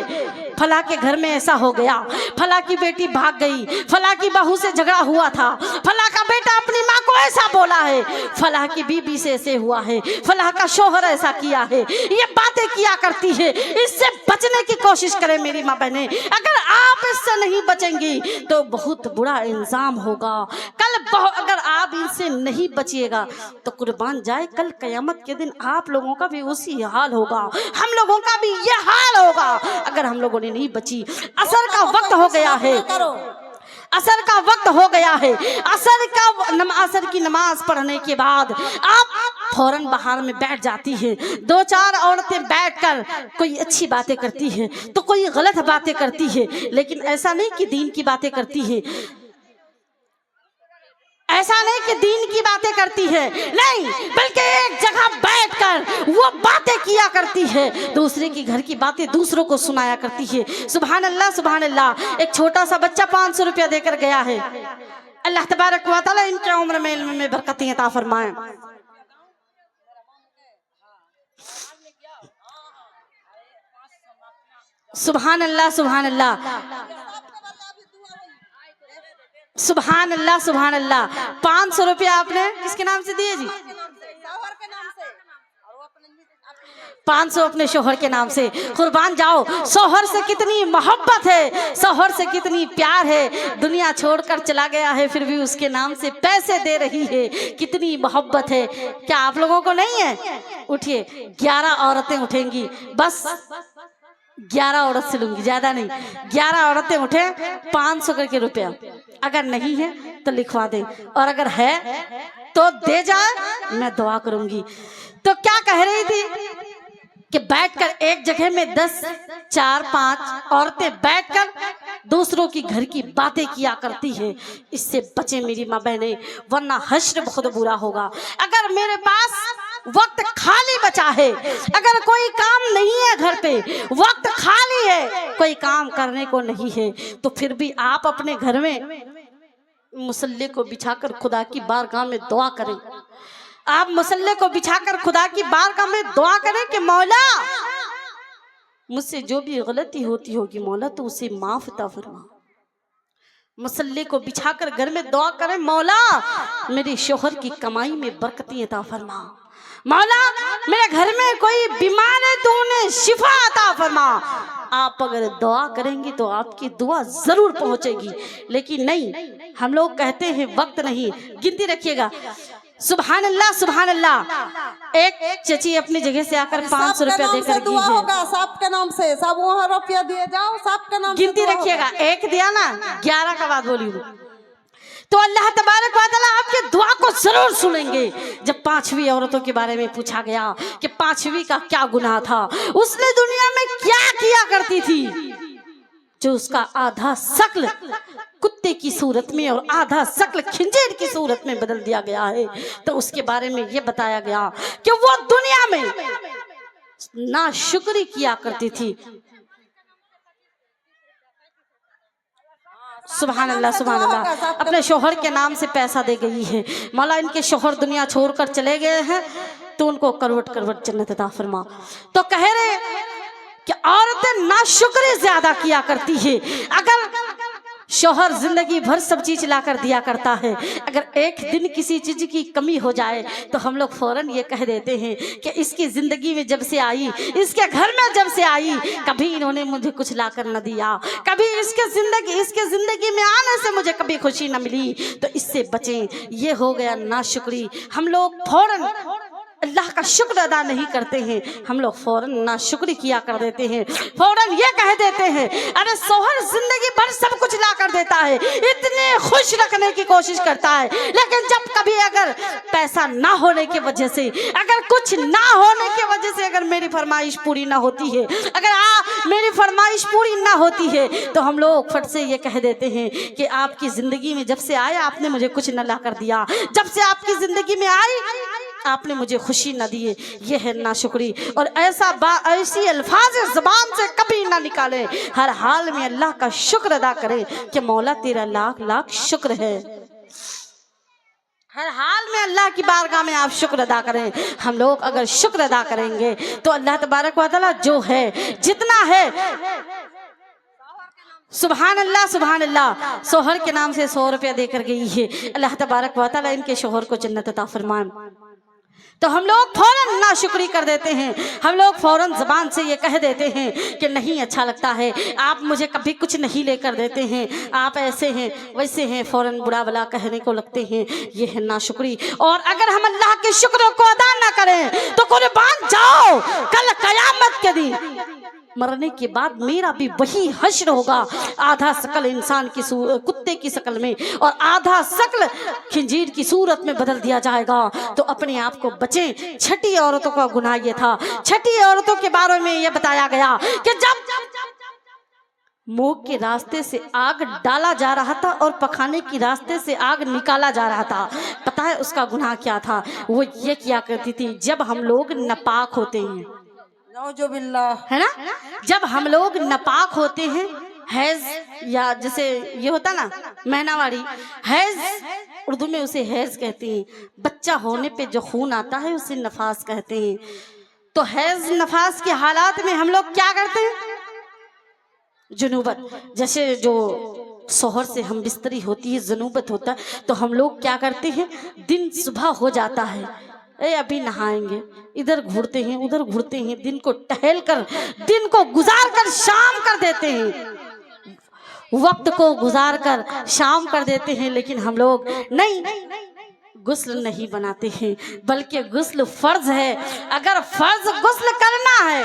फला के घर में ऐसा हो गया, फला की बेटी भाग गई, फला की बहू से झगड़ा हुआ था, फला का बेटा अपनी माँ को ऐसा बोला है, फला की बीबी से ऐसे हुआ है, फला का शोहर ऐसा किया है। ये बातें किया करती है। इससे बचने की कोशिश करें मेरी माँ बहनें। अगर आप इससे नहीं बचेंगी तो बहुत बुरा इंजाम होगा। कल अगर आप इनसे नहीं बचिएगा तो कुर्बान जाए, कल कयामत के दिन आप लोगों का भी उसी हाल होगा, हम लोगों का भी ये हाल होगा अगर हम लोगों ने नहीं बची। असर का वक्त हो गया है, असर का वक्त हो गया है। असर की नमाज पढ़ने के बाद आप फौरन बाहर में बैठ जाती है। दो चार औरतें बैठकर कोई अच्छी बातें करती है तो कोई गलत बातें करती है, लेकिन ऐसा नहीं कि दीन की बातें करती है, ऐसा नहीं कि दीन की बातें करती है, नहीं, बल्कि एक जगह बैठकर वो बातें किया करती है, दूसरे की घर की बातें दूसरों को सुनाया करती है। सुभान अल्लाह, सुभान अल्लाह। एक छोटा सा बच्चा 500 रुपया देकर गया है। अल्लाह तबारक व तआला इनके उम्र में इल्म में बरकतें अता फरमाए। सुभान अल्लाह, सुभान अल्लाह, सुभान अल्लाह, सुभान अल्लाह। 500 रुपया आपने किसके नाम से दिए जी? 500 अपने शोहर के नाम से। कुर्बान जाओ, शोहर से कितनी मोहब्बत है, शोहर से कितनी प्यार है। दुनिया छोड़कर चला गया है फिर भी उसके नाम से पैसे दे रही है, कितनी मोहब्बत है। क्या आप लोगों को नहीं है? उठिए, 11 औरतें उठेंगी, बस 11 औरत से लूंगी, ज्यादा नहीं। 11 औरतें उठे, 500 करके रुपया। अगर नहीं है तो लिखवा दे, और अगर है तो दे जाए, मैं दुआ करूंगी। तो क्या कह रही थी कि बैठकर एक जगह में 10, 4, 5 औरतें बैठकर दूसरों की घर की बातें किया करती है। इससे बचे मेरी माँ बहने, वरना हश्र बहुत बुरा होगा। अगर मेरे पास वक्त खाली बचा है, अगर कोई काम नहीं है घर पे, वक्त खाली है, कोई काम करने को नहीं है, तो फिर भी आप अपने घर में मुसल्ले को बिछाकर खुदा की बारगाह में दुआ करें। आप मुसल्ले को बिछाकर खुदा की बारगाह में दुआ करें कि मौला, मुझसे जो भी गलती होती होगी मौला तो उसे माफ अता फरमा। मुसल्ले को बिछाकर घर में दुआ करें, मौला मेरे शोहर की कमाई में बरकती अता फरमा। मौला मेरे घर में कोई बीमार है तो उन्हें शिफा अता फरमा। आप अगर दुआ करेंगी तो आपकी दुआ जरूर पहुंचेगी। लेकिन नहीं, हम लोग कहते हैं वक्त नहीं। गिनती रखिएगा। सुभान अल्लाह, सुभान अल्लाह। एक चची अपनी जगह से आकर 500 रुपया देकर गई है। होगा सबके नाम से, सब वहाँ रुपया दिए जाओ, सबके नाम। गिनती रखिएगा, एक दिया ना, 11 का बात बोली हूँ। तो अल्लाह तबारक व तआला आपके दुआ को जरूर सुनेंगे। जब 5वीं औरतों के बारे में पूछा गया कि 5वीं का क्या गुनाह था, उसने दुनिया में क्या किया करती थी, जो उसका आधा शक्ल कुत्ते की सूरत में और आधा शक्ल खंजीर की सूरत में बदल दिया गया है। तो उसके बारे में यह बताया गया कि वो दुनिया में नाशुक्री किया करती थी। सुभान अल्लाह, सुभान अल्लाह। अपने शोहर के नाम से पैसा दे गई है। मौला इनके शोहर दुनिया छोड़कर चले गए हैं तो उनको करवट करवट जन्नत अता फरमा। तो कह रहे कि औरतें नाशुक्री ज्यादा किया करती है। अगर शोहर जिंदगी भर सब चीज ला कर दिया करता है, अगर एक दिन किसी चीज की कमी हो जाए तो हम लोग फौरन ये कह देते हैं कि इसकी जिंदगी में जब से आई, इसके घर में जब से आई, कभी इन्होंने मुझे कुछ ला कर न दिया, कभी इसके जिंदगी में आने से मुझे कभी खुशी न मिली। तो इससे बचें, ये हो गया नाशुक्री। हम लोग फौरन अल्लाह का शुक्र अदा नहीं करते हैं, हम लोग फौरन नाशुक्री किया कर देते हैं। फौरन ये कह देते हैं अरे शौहर जिंदगी भर सब कुछ ला कर देता है, इतने खुश रखने की कोशिश करता है, लेकिन जब कभी अगर पैसा ना होने की वजह से, अगर कुछ ना होने की वजह से अगर मेरी फरमाइश पूरी ना होती है, अगर मेरी फरमाइश पूरी ना होती है, तो हम लोग फट से ये कह देते हैं कि आपकी जिंदगी में जब से आया आपने मुझे कुछ न ला कर दिया, जब से आपकी जिंदगी में आई आपने मुझे खुशी न दिए। यह है नाशुक्री। और ऐसी अल्फाज ज़बान से कभी ना निकाले। हर हाल में अल्लाह का शुक्र अदा करें कि मौला तेरा लाख लाख शुक्र है। हर हाल में अल्लाह की बारगाह में आप शुक्र अदा करें। हम लोग अगर शुक्र अदा करेंगे तो अल्लाह तबारक व तआला जो है, जितना है, सुभान अल्लाह, सुभान अल्लाह। शोहर के नाम से 100 रुपया देकर गई है। अल्लाह तबारक व तआला इनके शोहर को जन्नत अता फरमाए। तो हम लोग फौरन नाशुक्री कर देते हैं। हम लोग फौरन ज़बान से ये कह देते हैं कि नहीं अच्छा लगता है, आप मुझे कभी कुछ नहीं लेकर देते हैं, आप ऐसे हैं वैसे हैं, फौरन बुरा भला कहने को लगते हैं। ये है नाशुक्री। और अगर हम अल्लाह के शुक्र को अदा ना करें तो कुर्बान जाओ, कल कयामत के दिन मरने के बाद मेरा भी वही हश्र होगा, आधा शकल इंसान की कुत्ते की शक्ल में और आधा शक्ल खिंजीर की सूरत में बदल दिया जाएगा। तो अपने आप को बचें। छठी औरतों का गुनाह ये था। छठी औरतों के बारे में यह बताया गया कि जब मुंह के रास्ते से आग डाला जा रहा था और पखाने के रास्ते से आग निकाला जा रहा था, पता है उसका गुनाह क्या था? वो ये किया करती थी, जब हम लोग नापाक होते हैं, नौजुबिल्लाह, है ना, जब हम लोग नापाक होते हैं, हैज या जैसे ये होता ना महीनावारी, हैज उर्दू में उसे हैज कहते हैं। बच्चा होने पे जो खून आता है उसे नफास कहते हैं। तो हैज नफास के हालात में हम लोग क्या करते हैं? जुनूबत, जैसे जो शोहर से हम बिस्तरी होती है, जुनूबत होता है, तो हम लोग क्या करते हैं? दिन सुबह हो जाता है, अभी नहाएंगे, इधर घूरते हैं उधर घूरते हैं, दिन को टहल कर, दिन को गुजार कर शाम कर देते हैं, वक्त को गुजार कर शाम कर देते हैं। लेकिन हम लोग नहीं, गुस्ल नहीं बनाते हैं, बल्कि गुस्ल फर्ज है। अगर फर्ज गुस्ल करना है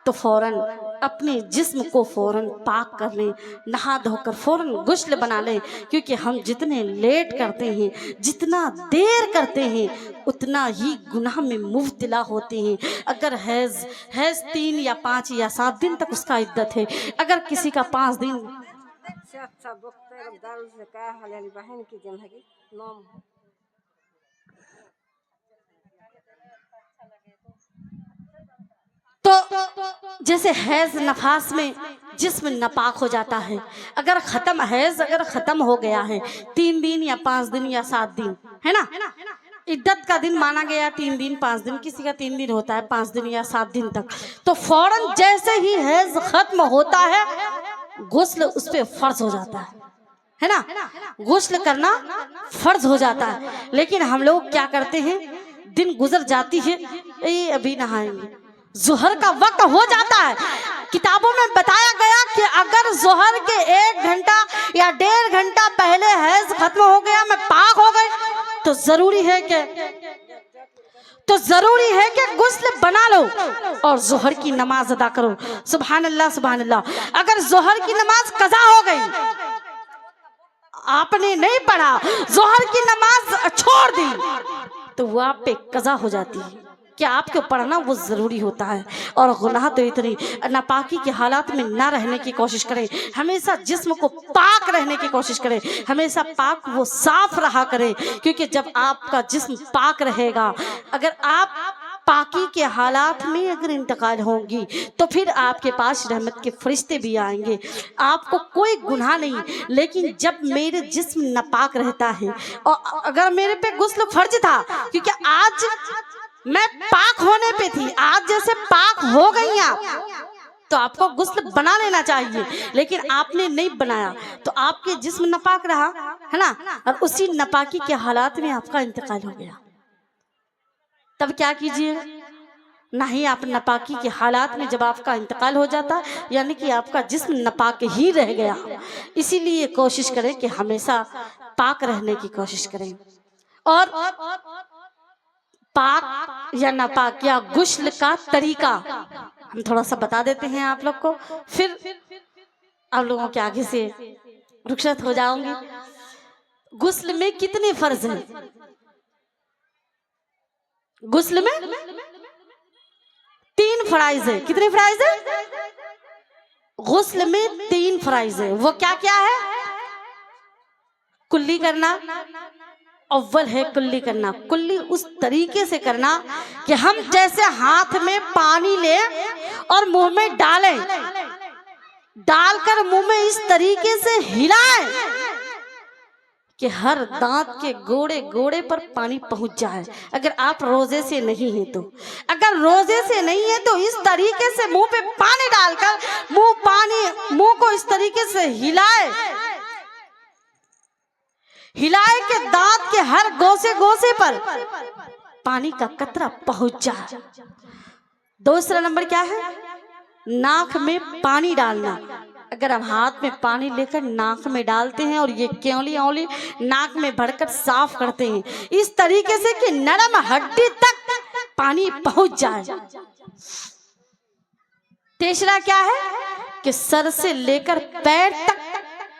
तो फौरन अपने जिस्म को फौरन पाक कर लें, नहा धोकर फौरन गुस्ल बना लें। क्योंकि हम जितने लेट करते हैं, जितना देर करते हैं, उतना ही गुनाह में मुब्तला होते हैं। अगर हैज 3 या 5 या 7 दिन तक उसका इद्दत है, अगर किसी का 5 दिन बहन की जिंदगी नाम तो जैसे हैज नफास में जिस्म नापाक हो जाता है। अगर खत्म हैज अगर खत्म हो गया है 3 दिन या 5 दिन या 7 दिन, है ना, इद्दत का दिन माना गया 3 दिन 5 दिन, किसी का 3 दिन होता है, 5 दिन या 7 दिन तक, तो फौरन जैसे ही हैज खत्म होता है गुस्ल उस पे फर्ज हो जाता है ना, गुस्ल करना फर्ज हो जाता है। लेकिन हम लोग क्या करते हैं? दिन गुजर जाती है, अभी नहाएंगे, जोहर का वक्त हो जाता है। किताबों में बताया गया कि अगर जोहर के 1 घंटा या 1.5 घंटा पहले हैज खत्म हो गया, मैं पाक हो गई, तो जरूरी है कि गुस्ल बना लो और जोहर की नमाज अदा करो। सुभान अल्लाह सुभान अल्लाह। अगर जोहर की नमाज कज़ा हो गई, आपने नहीं पढ़ा, जोहर की नमाज छोड़ दी, तो वो आप पे कज़ा हो जाती है। कि आपको पढ़ना वो ज़रूरी होता है। और गुनाह तो इतनी नापाकी के हालात में ना रहने की कोशिश करें, हमेशा जिस्म को पाक रहने की कोशिश करें, हमेशा पाक वो साफ रहा करें। क्योंकि जब आपका जिस्म पाक रहेगा, अगर आप पाकी के हालात में अगर इंतकाल होंगी तो फिर आपके पास रहमत के फरिश्ते भी आएंगे, आपको कोई गुनाह नहीं। लेकिन जब मेरे जिस्म नापाक रहता है और अगर मेरे पे गुस्ल फर्ज था, क्योंकि आज मैं पाक होने पे थी, आज जैसे पाक हो गई आप, तो आपको गुस्ल बना लेना चाहिए, लेकिन आपने नहीं बनाया तो आपके जिस्म नापाक रहा, है ना, और उसी नापाकी के हालात में आपका इंतकाल हो गया। तब क्या कीजिए? नहीं, आप नापाकी के हालात में जब आपका इंतकाल हो जाता, यानी कि आपका जिस्म नापाक ही रह गया। इसीलिए कोशिश करें कि हमेशा पाक रहने की कोशिश करें। और पाक या नापाक या गुस्ल का तरीका हम थोड़ा सा बता देते हैं आप लोग को, फिर आप लोगों के आगे से रुखसत हो जाऊंगी। गुस्ल में कितने फर्ज हैं? गुस्ल में 3 फराइज है। कितने फराइज है? गुस्ल में 3 फराइज है। वो क्या क्या है? कुल्ली करना, अव्वल है कुल्ली करना। कुल्ली उस तरीके से करना कि हम जैसे हाथ में पानी लें और मुंह में डालें, डालकर मुंह में इस तरीके से हिलाएं कि हर दांत के गोड़े गोड़े पर पानी पहुंच जाए। अगर आप रोजे से नहीं हैं तो, अगर रोजे से नहीं है तो इस तरीके से मुंह पे पानी डालकर मुंह को इस तरीके से हिलाए के दांत के हर गोसे गोसे पर पानी का कतरा पहुंच जाए। दूसरा नंबर क्या है? नाक में पानी डालना। अगर हम हाथ में पानी लेकर नाक में डालते हैं और ये केवली नाक में भरकर साफ करते हैं इस तरीके से कि नरम हड्डी तक पानी पहुंच जाए। तीसरा क्या है कि सर से लेकर पैर तक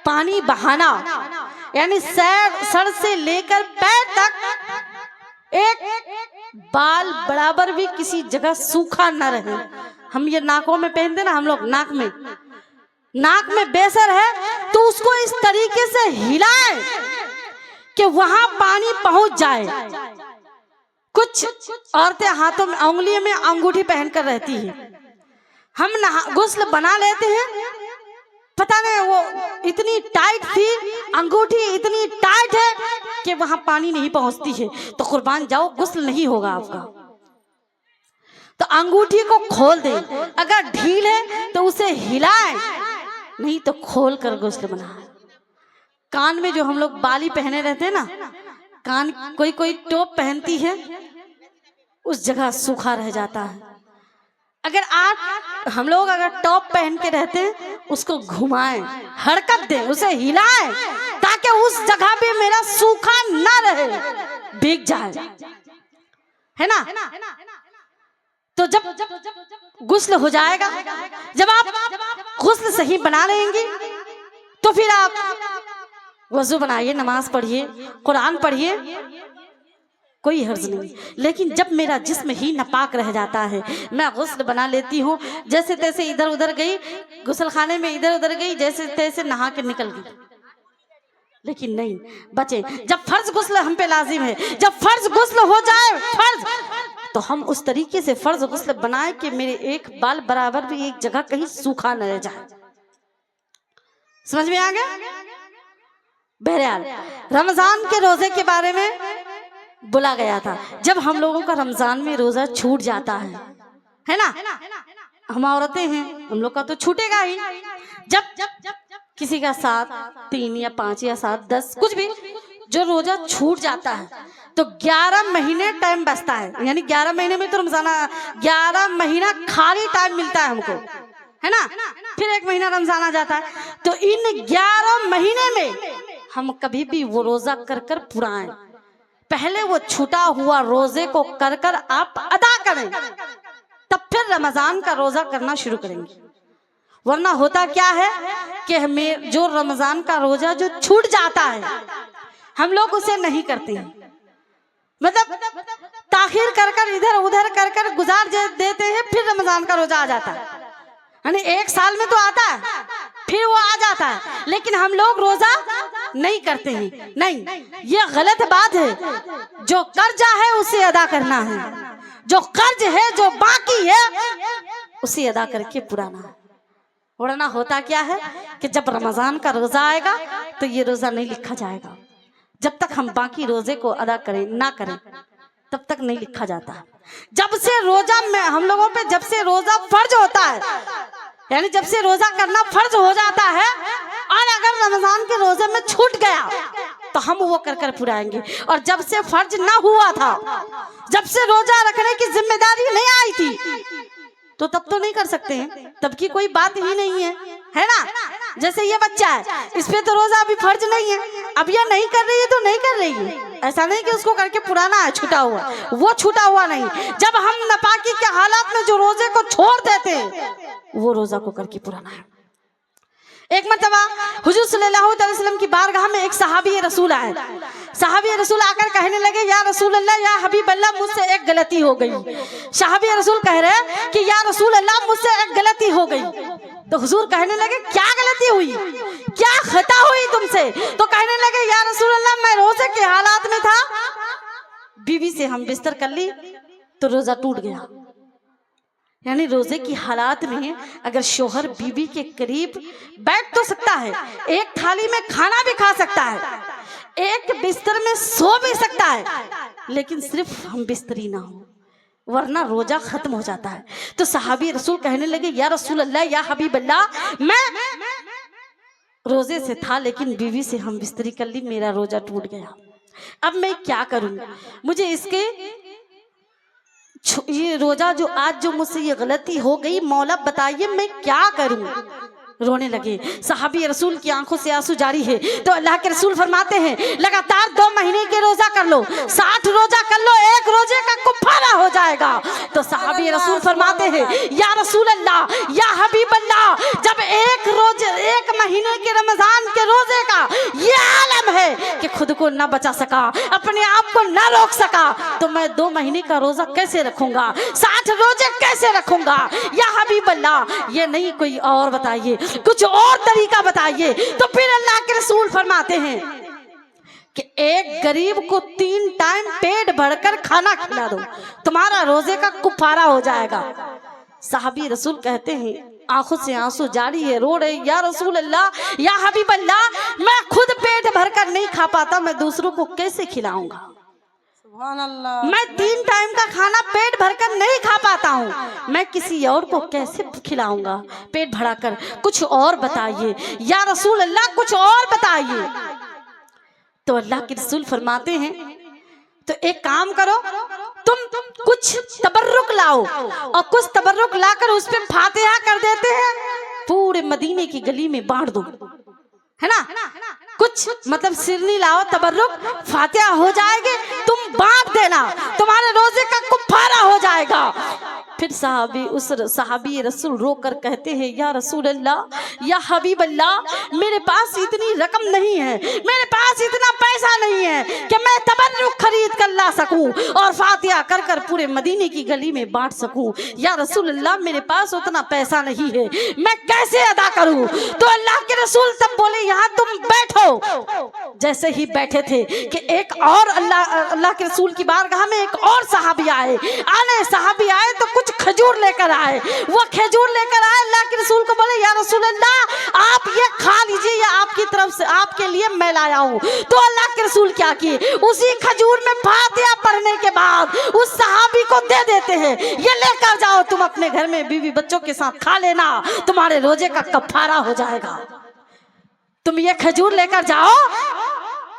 पानी बहाना, यानी सर से लेकर पैर तक एक बाल बराबर भी किसी जगह सूखा न रहे। हम ये नाकों में पहनते ना, हम लोग नाक में बेसर है तो उसको इस तरीके से हिलाए कि वहां पानी पहुंच जाए। कुछ औरतें हाथों में उंगलियों में अंगूठी पहनकर रहती है। हम गुस्ल बना लेते हैं, पता नहीं वो इतनी टाइट थी, अंगूठी इतनी टाइट है कि वहां पानी नहीं पहुंचती है, तो कुर्बान जाओ, गुस्ल नहीं होगा आपका। तो अंगूठी को खोल दे, अगर ढील है तो उसे हिलाए, नहीं तो खोल कर गुस्ल बनाए। कान में जो हम लोग बाली पहने रहते हैं ना, कान कोई टोप पहनती है, उस जगह सूखा रह जाता है। अगर हम लोग अगर टॉप पहन के रहते हैं, उसको घुमाएं, हरकत दें, उसे हिलाएं, ताकि उस जगह पे मेरा सूखा ना रहे, भीग जाए, है ना। तो जब गुस्ल हो जाएगा, जब आप गुस्ल सही बना लेंगे, तो फिर आप वजू बनाइए, नमाज पढ़िए, कुरान पढ़िए, कोई हर्ज नहीं। लेकिन जब मेरा जिस्म ही नापाक रह जाता है, मैं गुस्ल बना लेती हूँ, जैसे तैसे इधर उधर गई, गुस्ल खाने में इधर उधर गई, जैसे तैसे नहा के निकल गई। लेकिन नहीं, बचे। जब फर्ज गुस्ल हम पे लाजिम है, जब फर्ज गुस्ल हो जाए फर्ज, तो हम उस तरीके से फर्ज गुस्ल बनाए कि मेरे एक बाल बराबर भी एक जगह कहीं सूखा न रह जाए। समझ में आ गया? बहरहाल रमजान के रोजे के बारे में बोला गया था। जब हम लोगों का रमजान में रोजा छूट जाता है ना, हम औरतें हैं, हम लोग का तो छूटेगा ही। जब किसी का 7, 3 या 5 या 7, 10 कुछ भी जो रोजा छूट जाता है, तो 11 महीने टाइम बचता है। यानी 11 महीने में तो रमजान, 11 महीना खाली टाइम मिलता है हमको, है ना। फिर 1 महीना रमजान आ जाता है। तो इन 11 महीने में हम कभी भी वो रोजा कर कर पुराएं। पहले वो छूटा हुआ रोजे को कर कर आप अदा करें, तब फिर रमजान का रोजा करना शुरू करेंगे। वरना होता क्या है कि हमें जो रमजान का रोजा जो छूट जाता है, हम लोग उसे नहीं करते हैं, मतलब ताखिर कर कर इधर उधर कर कर गुजार देते हैं। फिर रमजान का रोजा आ जाता है, यानी 1 साल में तो आता है, फिर वो आ जाता है, लेकिन हम लोग रोजा नहीं करते हैं। नहीं, ये गलत बात है। जो कर्जा है उसे अदा करना है, जो कर्ज है, जो बाकी है, उसे अदा करके पुराना है। वरना होता क्या है कि जब रमजान का रोजा आएगा तो ये रोजा नहीं लिखा जाएगा। जब तक हम बाकी रोजे को अदा करें ना करें, तब तक नहीं लिखा जाता। जब से रोजा में हम लोगों पे, जब से रोजा फर्ज होता है, यानी जब से रोजा करना फर्ज हो जाता है, और अगर रमजान के रोजे में छूट गया तो हम वो कर कर पुराएंगे। और जब से फर्ज ना हुआ था, जब से रोजा रखने की जिम्मेदारी नहीं आई थी, तो तब तो नहीं कर सकते हैं, तब की कोई बात ही नहीं है ना। जैसे ये बच्चा है, इस पे तो रोजा अभी फर्ज नहीं है, अब ये नहीं कर रही है तो नहीं कर रही है। ऐसा नहीं कि उसको करके पुराना है, छूटा हुआ, वो छूटा हुआ नहीं। जब हम नापाकी के हालात में जो रोजे को छोड़ देते हैं, वो रोजा को करके पुराना है। एक मर्तबा हुजूर सल्लल्लाहु अलैहि वसल्लम की बारगाह में एक सहाबी रसूल आए। सहाबी रसूल आकर कहने लगे, या रसूल अल्लाह, या हबीब अल्लाह, मुझसे एक गलती हो गई। सहाबी रसूल कह रहे कि या रसूल अल्लाह, मुझसे एक गलती हो गई। तो हुजूर कहने लगे, क्या गलती हुई, क्या खता हुई तुमसे? तो कहने लगे, या रसूल अल्लाह, मैं रोजे के हालात में था, बीवी से हम बिस्तर कर ली तो रोजा टूट गया। यानी रोजे की हालात में अगर शोहर बीवी के करीब बैठ तो सकता है, एक थाली में खाना भी खा सकता है, एक बिस्तर में सो भी सकता है, लेकिन सिर्फ हम बिस्तरी ना हो, वरना रोजा खत्म हो जाता है। तो सहाबी रसूल कहने लगे, या रसूल अल्लाह, या हबीब अल्लाह, मैं रोजे से था लेकिन बीवी से हम बिस्तरी कर ली, मेरा रोजा टूट गया, अब मैं क्या करूं? मुझे इसके ये रोजा जो आज जो मुझसे ये गलती हो गई, मौला बताइए मैं क्या करूं? रोने लगे। सहाबी रसूल की आंखों से आंसू जारी है तो अल्लाह के रसूल फरमाते हैं लगातार 2 महीने के रोजा कर लो, 60 रोजा कर लो, 1 रोजे का कुफारा हो जाएगा। तो सहाबी रसूल फरमाते हैं या रसूल अल्लाह, या हबीब अल्लाह, जब 1 महीने के रमजान के रोजे का ये आलम है कि खुद को न बचा सका, अपने आप को न रोक सका, तो मैं 2 महीने का रोजा कैसे रखूंगा, 60 रोजे कैसे रखूंगा। या हबीब अल्लाह, ये नहीं कोई और बताइए, कुछ और तरीका बताइए। तो फिर अल्लाह के रसूल फरमाते हैं कि एक गरीब को 3 टाइम पेट भरकर खाना खिला दो, तुम्हारा रोजे का कुफारा हो जाएगा। साहबी रसूल कहते हैं आंखों से आंसू जारी है, रो रहे, या रसूल अल्लाह, या हबीब अल्लाह, मैं खुद पेट भरकर नहीं खा पाता, मैं दूसरों को कैसे खिलाऊंगा। सुभान अल्लाह। मैं 3 टाइम का खाना पेट भरकर नहीं खा पाता हूँ, मैं किसी और को कैसे खिलाऊंगा पेट भरा कर। कुछ और बताइए या रसूल अल्लाह, कुछ और बताइए। तो अल्लाह के रसूल फरमाते हैं तो एक काम करो, तुम कुछ तबर्रुक लाओ और कुछ तबर्रुक लाकर उस पे फातिहा कर देते हैं, पूरे मदीने की गली में बांट दो, है ना। कुछ मतलब सिरनी लाओ, तबर्रुक, फातिहा हो जाएगी, तुम बांट देना, तुम्हारे रोजे का कुफारा हो जाएगा। फिर सहाबी रसूल रोकर कहते हैं या रसूल अल्लाह, या हबीब अल्लाह, मेरे पास इतनी रकम नहीं है, मेरे पास इतना पैसा नहीं है कि मैं तबर्रुक खरीद कर ला सकूं और फातिहा कर कर पूरे मदीने की गली में बांट सकूं। या रसूल अल्लाह, मेरे पास उतना पैसा नहीं है, मैं कैसे अदा करूं। तो अल्लाह के रसूल तब बोले यहाँ तुम बैठो। जैसे ही बैठे थे कि एक और अल्लाह के रसूल की बारगाह में एक और सहाबी आए, सहाबी आए तो कुछ खजूर लेकर आए। वो खजूर लेकर आए, अल्लाह के रसूल को बोले या रसूल अल्लाह, आप ये खा लीजिए, ये आपकी तरफ से, आपके लिए मैं लाया हूँ। तो अल्लाह के रसूल क्या किए, उसी खजूर में फातिहा पढ़ने के बाद उस सहाबी को दे देते हैं, ये लेकर जाओ, तुम अपने घर में बीवी बच्चों के साथ खा लेना, तुम्हारे रोजे का कफारा हो जाएगा। तुम ये खजूर लेकर जाओ,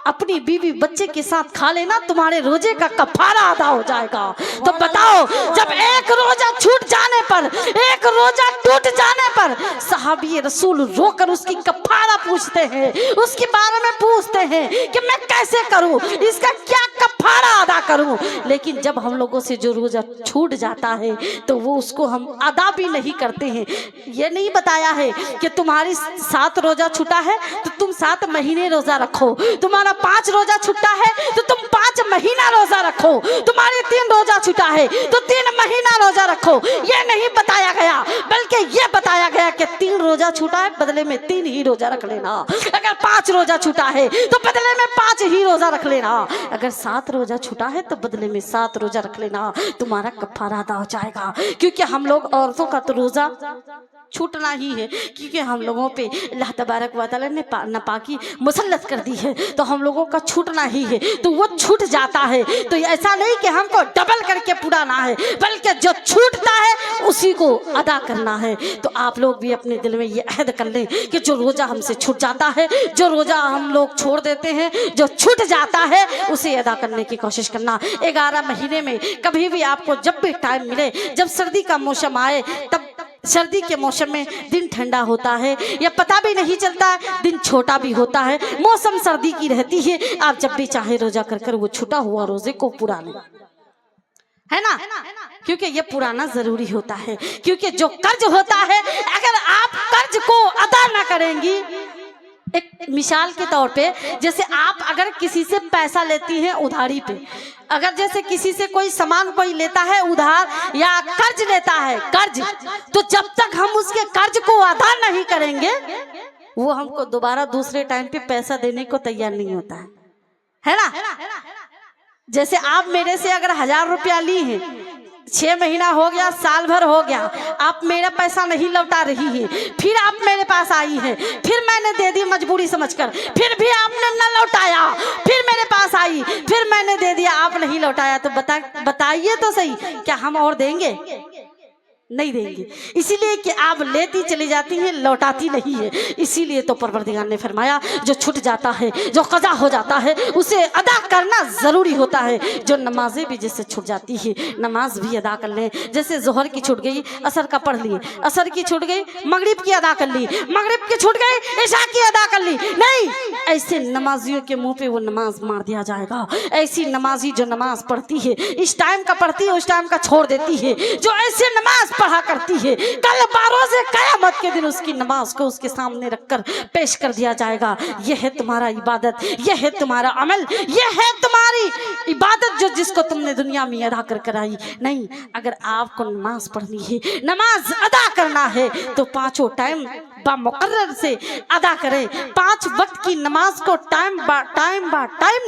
अपनी बीवी बच्चे के साथ खा लेना, तुम्हारे रोजे का कफारा अदा हो जाएगा। तो बताओ, जब एक रोजा छूट जाने पर, एक रोजा टूट जाने पर सहाबी रसूल रोकर उसकी कफारा पूछते हैं, उसके बारे में पूछते हैं कि मैं कैसे करूं, इसका क्या कफारा अदा करूं। लेकिन जब हम लोगों से जो रोजा छूट जाता है तो वो उसको हम अदा भी नहीं करते हैं। ये नहीं बताया है कि तुम्हारी 7 रोजा छूटा है तो तुम 7 महीने रोजा रखो, तुम्हारा 5 रोजा छूटा है तो तुम 5 महीना रोजा रखो, तुम्हारे 3 रोजा छूटा है तो 3 महीना रोजा रखो। ये नहीं बताया गया, बल्कि ये बताया गया कि 3 रोजा छूटा है, बदले में 3 ही रोजा रख लेना। अगर 5 रोजा छूटा है तो बदले में 5 ही रोजा रख लेना। अगर 7 रोजा छूटा है तो बदले में 7 रोजा रख लेना, तुम्हारा कफारा अदा हो जाएगा। क्योंकि हम लोग औरतों का तो रोजा छूटना ही है, क्योंकि हम लोगों पे अल्लाह तबारक व तआला ने नापाकी मुसल्लत कर दी है, तो हम लोगों का छूटना ही है, तो वो छूट जाता है। तो ऐसा नहीं कि हमको डबल करके पुराना है, बल्कि जो छूटता है उसी को अदा करना है। तो आप लोग भी अपने दिल में ये अहद कर लें कि जो रोज़ा हमसे छूट जाता है, जो रोज़ा हम लोग छोड़ देते हैं, जो छूट जाता है, उसे अदा करने की कोशिश करना। 11 महीने में कभी भी आपको जब भी टाइम मिले, जब सर्दी का मौसम आए, तब सर्दी के मौसम में दिन ठंडा होता है या पता भी नहीं चलता, दिन छोटा भी होता है, मौसम सर्दी की रहती है, आप जब भी चाहे रोजा कर कर वो छूटा हुआ रोजे को पूरा लें, है ना। क्योंकि ये पुराना जरूरी होता है, क्योंकि जो कर्ज होता है, अगर आप कर्ज को अदा ना करेंगी, एक मिसाल के तौर पे, जैसे आप अगर किसी से पैसा लेती हैं उधारी पे, अगर जैसे किसी से कोई सामान कोई लेता है उधार या कर्ज लेता है कर्ज, तो जब तक हम उसके कर्ज को अदा नहीं करेंगे, वो हमको दोबारा दूसरे टाइम पे पैसा देने को तैयार नहीं होता है ना। जैसे आप मेरे से अगर 1000 रुपया ली हैं, 6 महीना हो गया, साल भर हो गया, आप मेरा पैसा नहीं लौटा रही है, फिर आप मेरे पास आई है, फिर मैंने दे दी मजबूरी समझकर, फिर भी आपने न लौटाया, फिर मेरे पास आई, फिर मैंने दे दिया, आप नहीं लौटाया, तो बताइए तो सही, क्या हम और देंगे? नहीं देंगे, इसीलिए कि आप लेती चली जाती हैं, लौटाती नहीं है। इसीलिए तो परवरदिगार ने फरमाया जो छूट जाता है, जो कज़ा हो जाता है, उसे अदा करना ज़रूरी होता है। जो नमाजें भी जिससे छूट जाती है, नमाज भी अदा कर लें। जैसे जोहर की छूट गई, असर का पढ़ लिए, असर की छूट गई, मगरिब की अदा कर ली, मगरिब की छूट गई, इशा की अदा कर ली। नहीं, ऐसे नमाजियों के मुँह पर वो नमाज मार दिया जाएगा। ऐसी नमाजी जो नमाज पढ़ती है, इस टाइम का पढ़ती है, उस टाइम का छोड़ देती है, जो ऐसे नमाज पढ़ा करती है, कल बारोज़े क़यामत के दिन उसकी नमाज को उसके सामने रखकर पेश कर दिया जाएगा। यह है तुम्हारा इबादत, यह है तुम्हारा अमल, यह है तुम्हारी इबादत जो जिसको तुमने दुनिया में अदा कर कर आई। नहीं, अगर आपको नमाज पढ़नी है, नमाज अदा करना है तो पांचों टाइम बामुकर्रर से अदा करें। 5 वक्त की नमाज को टाइम बा टाइम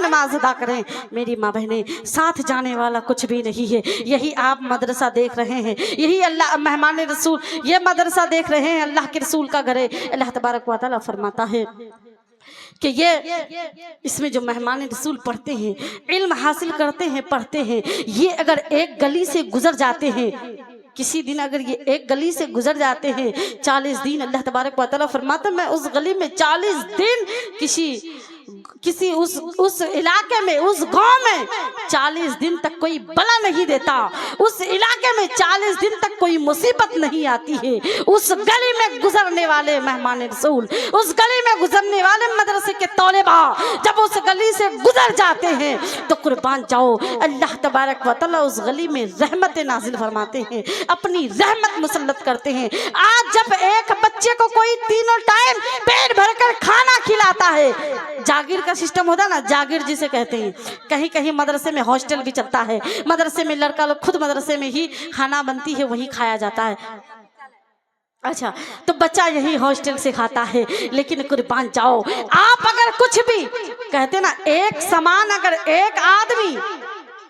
नमाज अदा करें। मेरी माँ बहनें, साथ जाने वाला कुछ भी नहीं है। यही आप मदरसा देख रहे हैं, यही अल्लाह मेहमान रसूल, ये मदरसा देख रहे हैं, अल्लाह के रसूल का घर है। अल्लाह तबारक व तआला फरमाता है कि ये इसमें जो मेहमान रसूल पढ़ते हैं, इल्म हासिल करते हैं, पढ़ते हैं, ये अगर एक गली से गुजर जाते हैं, किसी दिन अगर ये एक गली से गुजर जाते हैं, 40 दिन अल्लाह तबारक व तआला फरमाता मैं उस गली में 40 दिन किसी उस इलाके में, उस गांव में 40 दिन तक कोई बला नहीं देता। उस इलाके में 40 दिन तक कोई मुसीबत नहीं आती है। उस गली में गुजरने वाले मेहमान रसूल, उस गली में गुजरने वाले मदरसे के तौलेबा जब उस गली से गुजर जाते हैं तो कुर्बान जाओ, अल्लाह तबारक व तआला उस गली में रहमत नाजिल फरमाते हैं, अपनी रहमत मुसल्लत करते हैं। आज जब एक बच्चे को कोई तीनों टाइम पेट भरकर खाना खिलाता है, जागीर का सिस्टम होता है ना, जागीर जिसे कहते हैं, कहीं कहीं मदरसे में हॉस्टल भी चलता है, मदरसे में लड़का लोग खुद मदरसे में ही खाना बनती है, वही खाया जाता है। अच्छा, तो बच्चा यही हॉस्टल से खाता है। लेकिन कुर्बान जाओ, आप अगर कुछ भी कहते ना, एक सामान अगर एक आदमी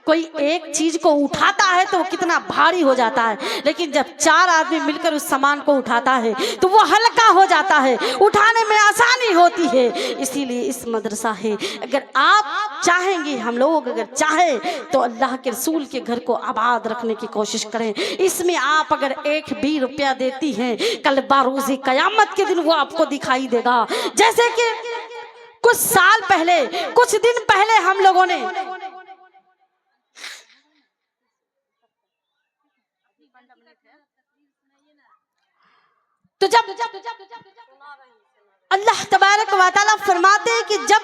कोई एक चीज को उठाता है तो वो कितना भारी हो जाता है, लेकिन जब 4 आदमी मिलकर उस सामान को उठाता है तो वो हल्का हो जाता है, उठाने में आसानी होती है। इसीलिए इस मदरसा है, अगर आप चाहेंगे, हम लोग अगर चाहें तो अल्लाह के रसूल के घर को आबाद रखने की कोशिश करें। इसमें आप अगर 1 भी रुपया देती हैं, कल बारोज़े क़यामत के दिन वो आपको दिखाई देगा। जैसे कि कुछ साल पहले, कुछ दिन पहले हम लोगों ने तो जब अल्लाह तबारक व तआला फरमाते हैं कि जब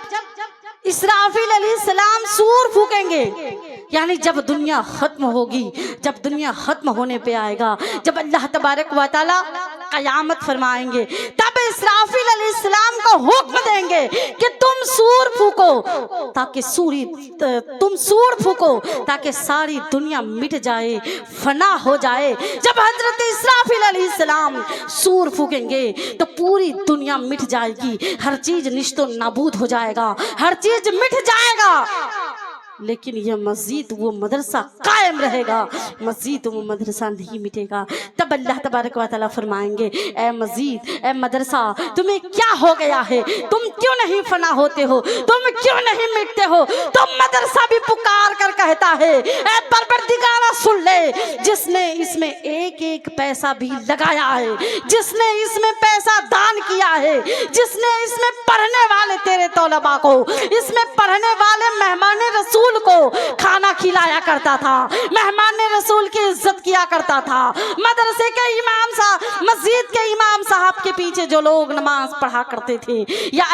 इसराफील अलैहिस्सलाम सूर फूकेंगे, यानी जब दुनिया खत्म होगी, जब दुनिया खत्म होने पे आएगा, जब अल्लाह तबारक व तआला क़यामत फरमाएंगे, तब इसराफील अलैहिस्सलाम को हुक्म देंगे कि तुम सूर फूको ताकि सारी दुनिया मिट जाए, फना हो जाए। जब हजरत इसराफील अलैहिस्सलाम सूर फूकेंगे तो पूरी दुनिया मिट जाएगी, हर चीज निश्तो नाबूद हो जाएगा, हर चीज मिट जाएगा, लेकिन यह मस्जिद वो मदरसा कायम रहेगा, मस्जिद वो मदरसा नहीं मिटेगा। तब अल्लाह तबारक व तआला फरमाएंगे, ए मस्जिद, ए मदरसा, तुम्हें क्या हो गया है? तुम क्यों नहीं फना होते हो? तुम क्यों नहीं मिटते हो? तो मदरसा भी पुकार कर कहता है, ए परवरदिगारा सुन ले, जिसने इसमें एक एक पैसा भी लगाया है, जिसने इसमें पैसा दान किया है, जिसने इसमें पढ़ने वाले तेरे तौलबा को, इसमें पढ़ने वाले मेहमान रसूल को खाना खिलाया करता था, मेहमान रसूल की इज्जत किया करता था, मदरसे के इमाम साहब, मस्जिद के इमाम साहब के पीछे जो लोग नमाज पढ़ा करते थे, या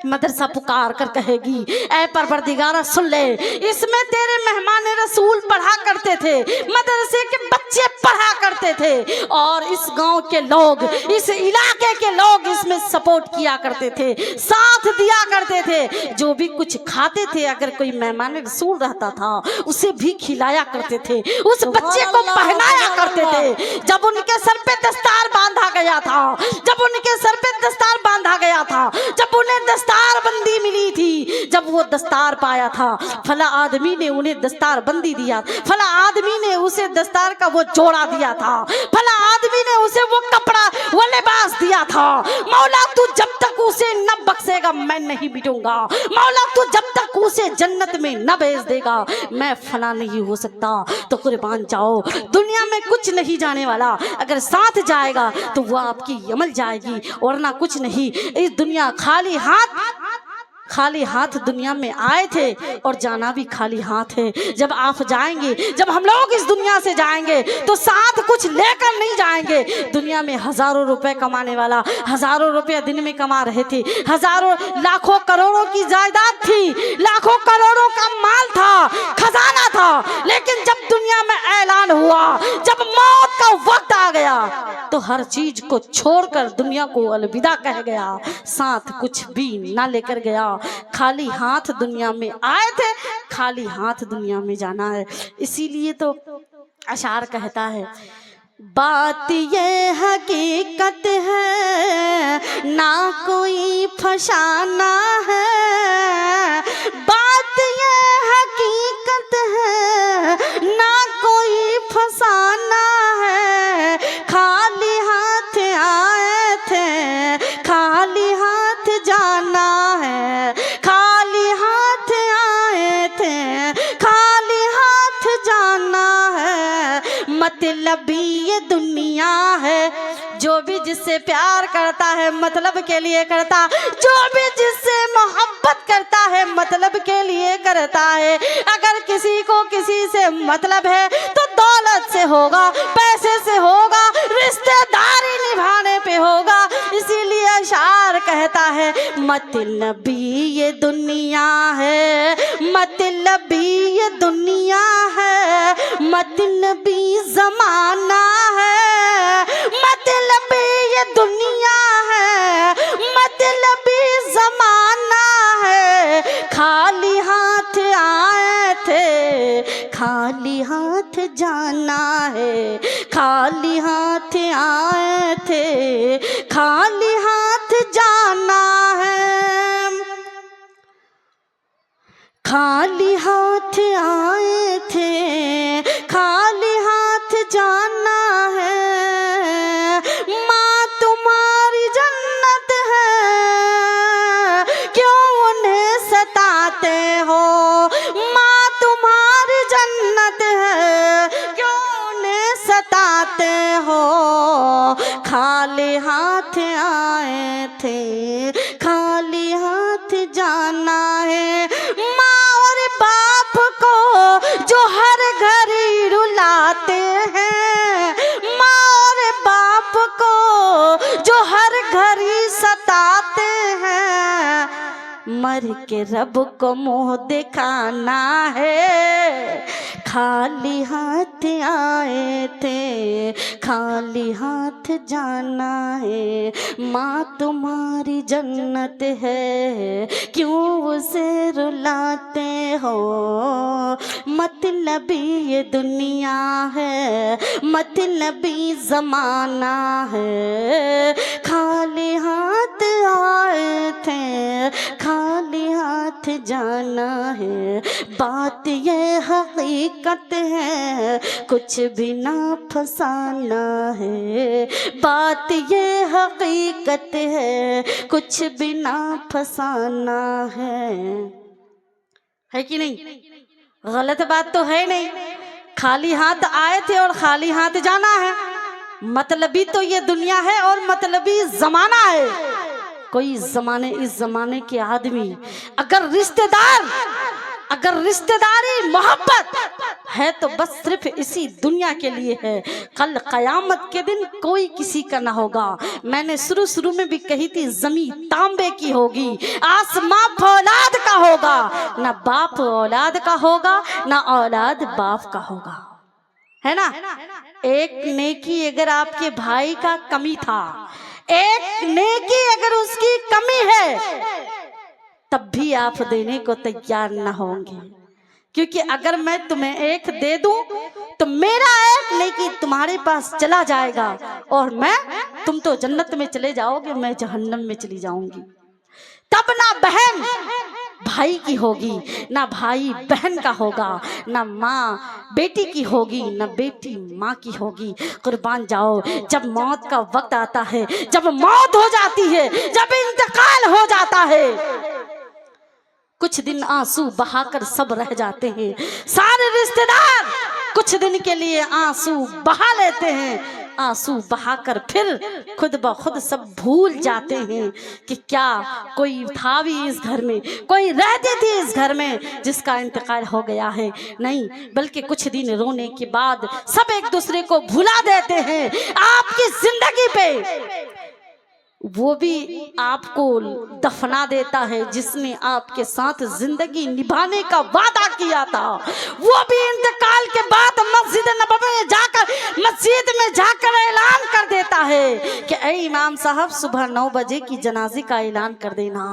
मदरसा पुकार कर कहेगी, ऐ परवरदिगारा सुन ले, इसमें तेरे मेहमान रसूल पढ़ा करते थे, मदरसे के बच्चे पढ़ा करते थे, और इस गांव के लोग, इस इलाके के लोग इसमें सपोर्ट किया करते थे, साथ दिया करते थे। जो भी कुछ खाते थे, अगर कोई मेहमान रसूल रहता था उसे भी खिलाया करते थे, उस बच्चे को पहनाया करते थे। जब उनके सर पे दस्तार बांधा गया था, जब उनके सर पे दस्तार बांधा गया था, जब उन्हें दस्तार बंदी मिली थी, जब वो दस्तार पाया था, फला आदमी ने उन्हें दस्तार बंदी दिया, फला आदमी ने उसे दस्तार का वो जोड़ा दिया था, फला आदमी ने उसे वो कपड़ा, वो लिबास दिया था। मौला तू जब तक उसे न बख्शेगा, देगा मैं नहीं मिटूंगा। मौला तू जब तक उसे जन्नत में न भेज देगा मैं फना नहीं हो सकता। तो कुर्बान जाओ, दुनिया में कुछ नहीं जाने वाला, अगर साथ जाएगा तो वो आपकी अमल जाएगी, वरना कुछ नहीं। इस दुनिया खाली हाथ दुनिया में आए थे और जाना भी खाली हाथ है। जब आप जाएंगे, जब हम लोग इस दुनिया से जाएंगे तो साथ कुछ लेकर नहीं जाएंगे। दुनिया में हजारों रुपए कमाने वाला हजारों रुपए दिन में कमा रहे थे, हजारों लाखों करोड़ों की जायदाद थी, लाखों करोड़ों का माल था, खजाना था, लेकिन जब दुनिया में ऐलान हुआ, जब मौत का वक्त आ गया तो हर चीज को छोड़कर दुनिया को अलविदा कह गया, साथ कुछ भी ना लेकर गया। खाली हाथ दुनिया में आए थे, खाली हाथ दुनिया में जाना है। इसीलिए तो अशार कहता है, बात ये हकीकत है ना कोई फसाना है, बात ये हकीकत है ना कोई फसाना है। खाली हाथ आए थे, खाली हाथ जाना है, खाली हाथ आए थे, खाली हाथ जाना है। मतलबी ये दुनिया है, जो भी जिससे प्यार करता है मतलब के लिए करता, जो भी जिससे मोहब्बत करता है मतलब के लिए करता है। अगर किसी को किसी से मतलब है तो दौलत से होगा, पैसे से होगा, रिश्तेदारी निभाने पे होगा। इसीलिए अशार कहता है, मतलबी ये दुनिया है, मतलबी ये दुनिया है, मतलबी जमाना है, मतलबी ये दुनिया है, मतलबी जमाना है। खाली हाथ आए थे, खाली हाथ जाना है, खाली हाथ आए थे, खाली हाथ जाना है। खाली हाथ आए थे, खाली हाथ जाना है। माँ तुम्हारी जन्नत है, क्यों उन्हें सताते हो? माँ तुम्हारी जन्नत है, क्यों उन्हें सताते हो? खाली हाथ आए थे, खाली हाथ जाना है। माँ और बाप को जो हर घड़ी रुलाते हैं, माँ और बाप को जो हर घड़ी सताते हैं, मर के रब को मुंह दिखाना है। खाली हाथ आए थे, खाली हाथ जाना है। माँ तुम्हारी जन्नत है, क्यों उसे रुलाते हो? मतलबी ये दुनिया है, मतलबी जमाना है। खाली हाथ आए थे, खाली हाथ जाना है। बात ये हकीकत है, कुछ भी ना फसाना है। बात ये हकीकत है, कुछ भी ना फसाना है कि नहीं? गलत बात तो है नहीं। खाली हाथ आए थे और खाली हाथ जाना है। मतलबी तो ये दुनिया है और मतलबी जमाना है। कोई जमाने इस जमाने के आदमी अगर रिश्तेदारी मोहब्बत है तो बस सिर्फ इसी दुनिया के लिए है। कल कयामत के दिन कोई किसी का ना होगा। मैंने शुरू में भी कही थी, जमीन तांबे की होगी, आसमां फौलाद का होगा, ना बाप औलाद का होगा, ना औलाद बाप का होगा, है ना। एक नेकी अगर आपके भाई का कमी था, एक नेकी अगर उसकी कमी है, तब भी आप देने को तैयार ना होंगे। क्योंकि अगर मैं तुम्हें एक दे दूं तो मेरा एक नेकी तुम्हारे पास चला जाएगा और तुम तो जन्नत में चले जाओगे, मैं जहन्नम में चली जाऊंगी। तब ना बहन भाई की होगी, ना भाई बहन का होगा, ना माँ बेटी की होगी, ना बेटी माँ की होगी। कुर्बान जाओ, जब मौत का वक्त आता है, जब मौत हो जाती है, जब इंतकाल हो जाता है, कुछ दिन आंसू बहाकर सब रह जाते हैं। सारे रिश्तेदार कुछ दिन के लिए आंसू बहा लेते हैं, आंसू बहाकर फिर खुद ब खुद सब भूल जाते हैं कि क्या कोई था भी इस घर में, कोई रहती थी इस घर में जिसका इंतकाल हो गया है। नहीं, बल्कि कुछ दिन रोने के बाद सब एक दूसरे को भुला देते हैं। आपकी जिंदगी पे वो भी आपको दफना देता है जिसने आपके साथ जिंदगी निभाने का वादा किया था। वो भी इंतकाल के बाद मस्जिद में जाकर ऐलान कर देता है कि ऐ इमाम साहब सुबह 9 बजे की जनाजे का ऐलान कर देना।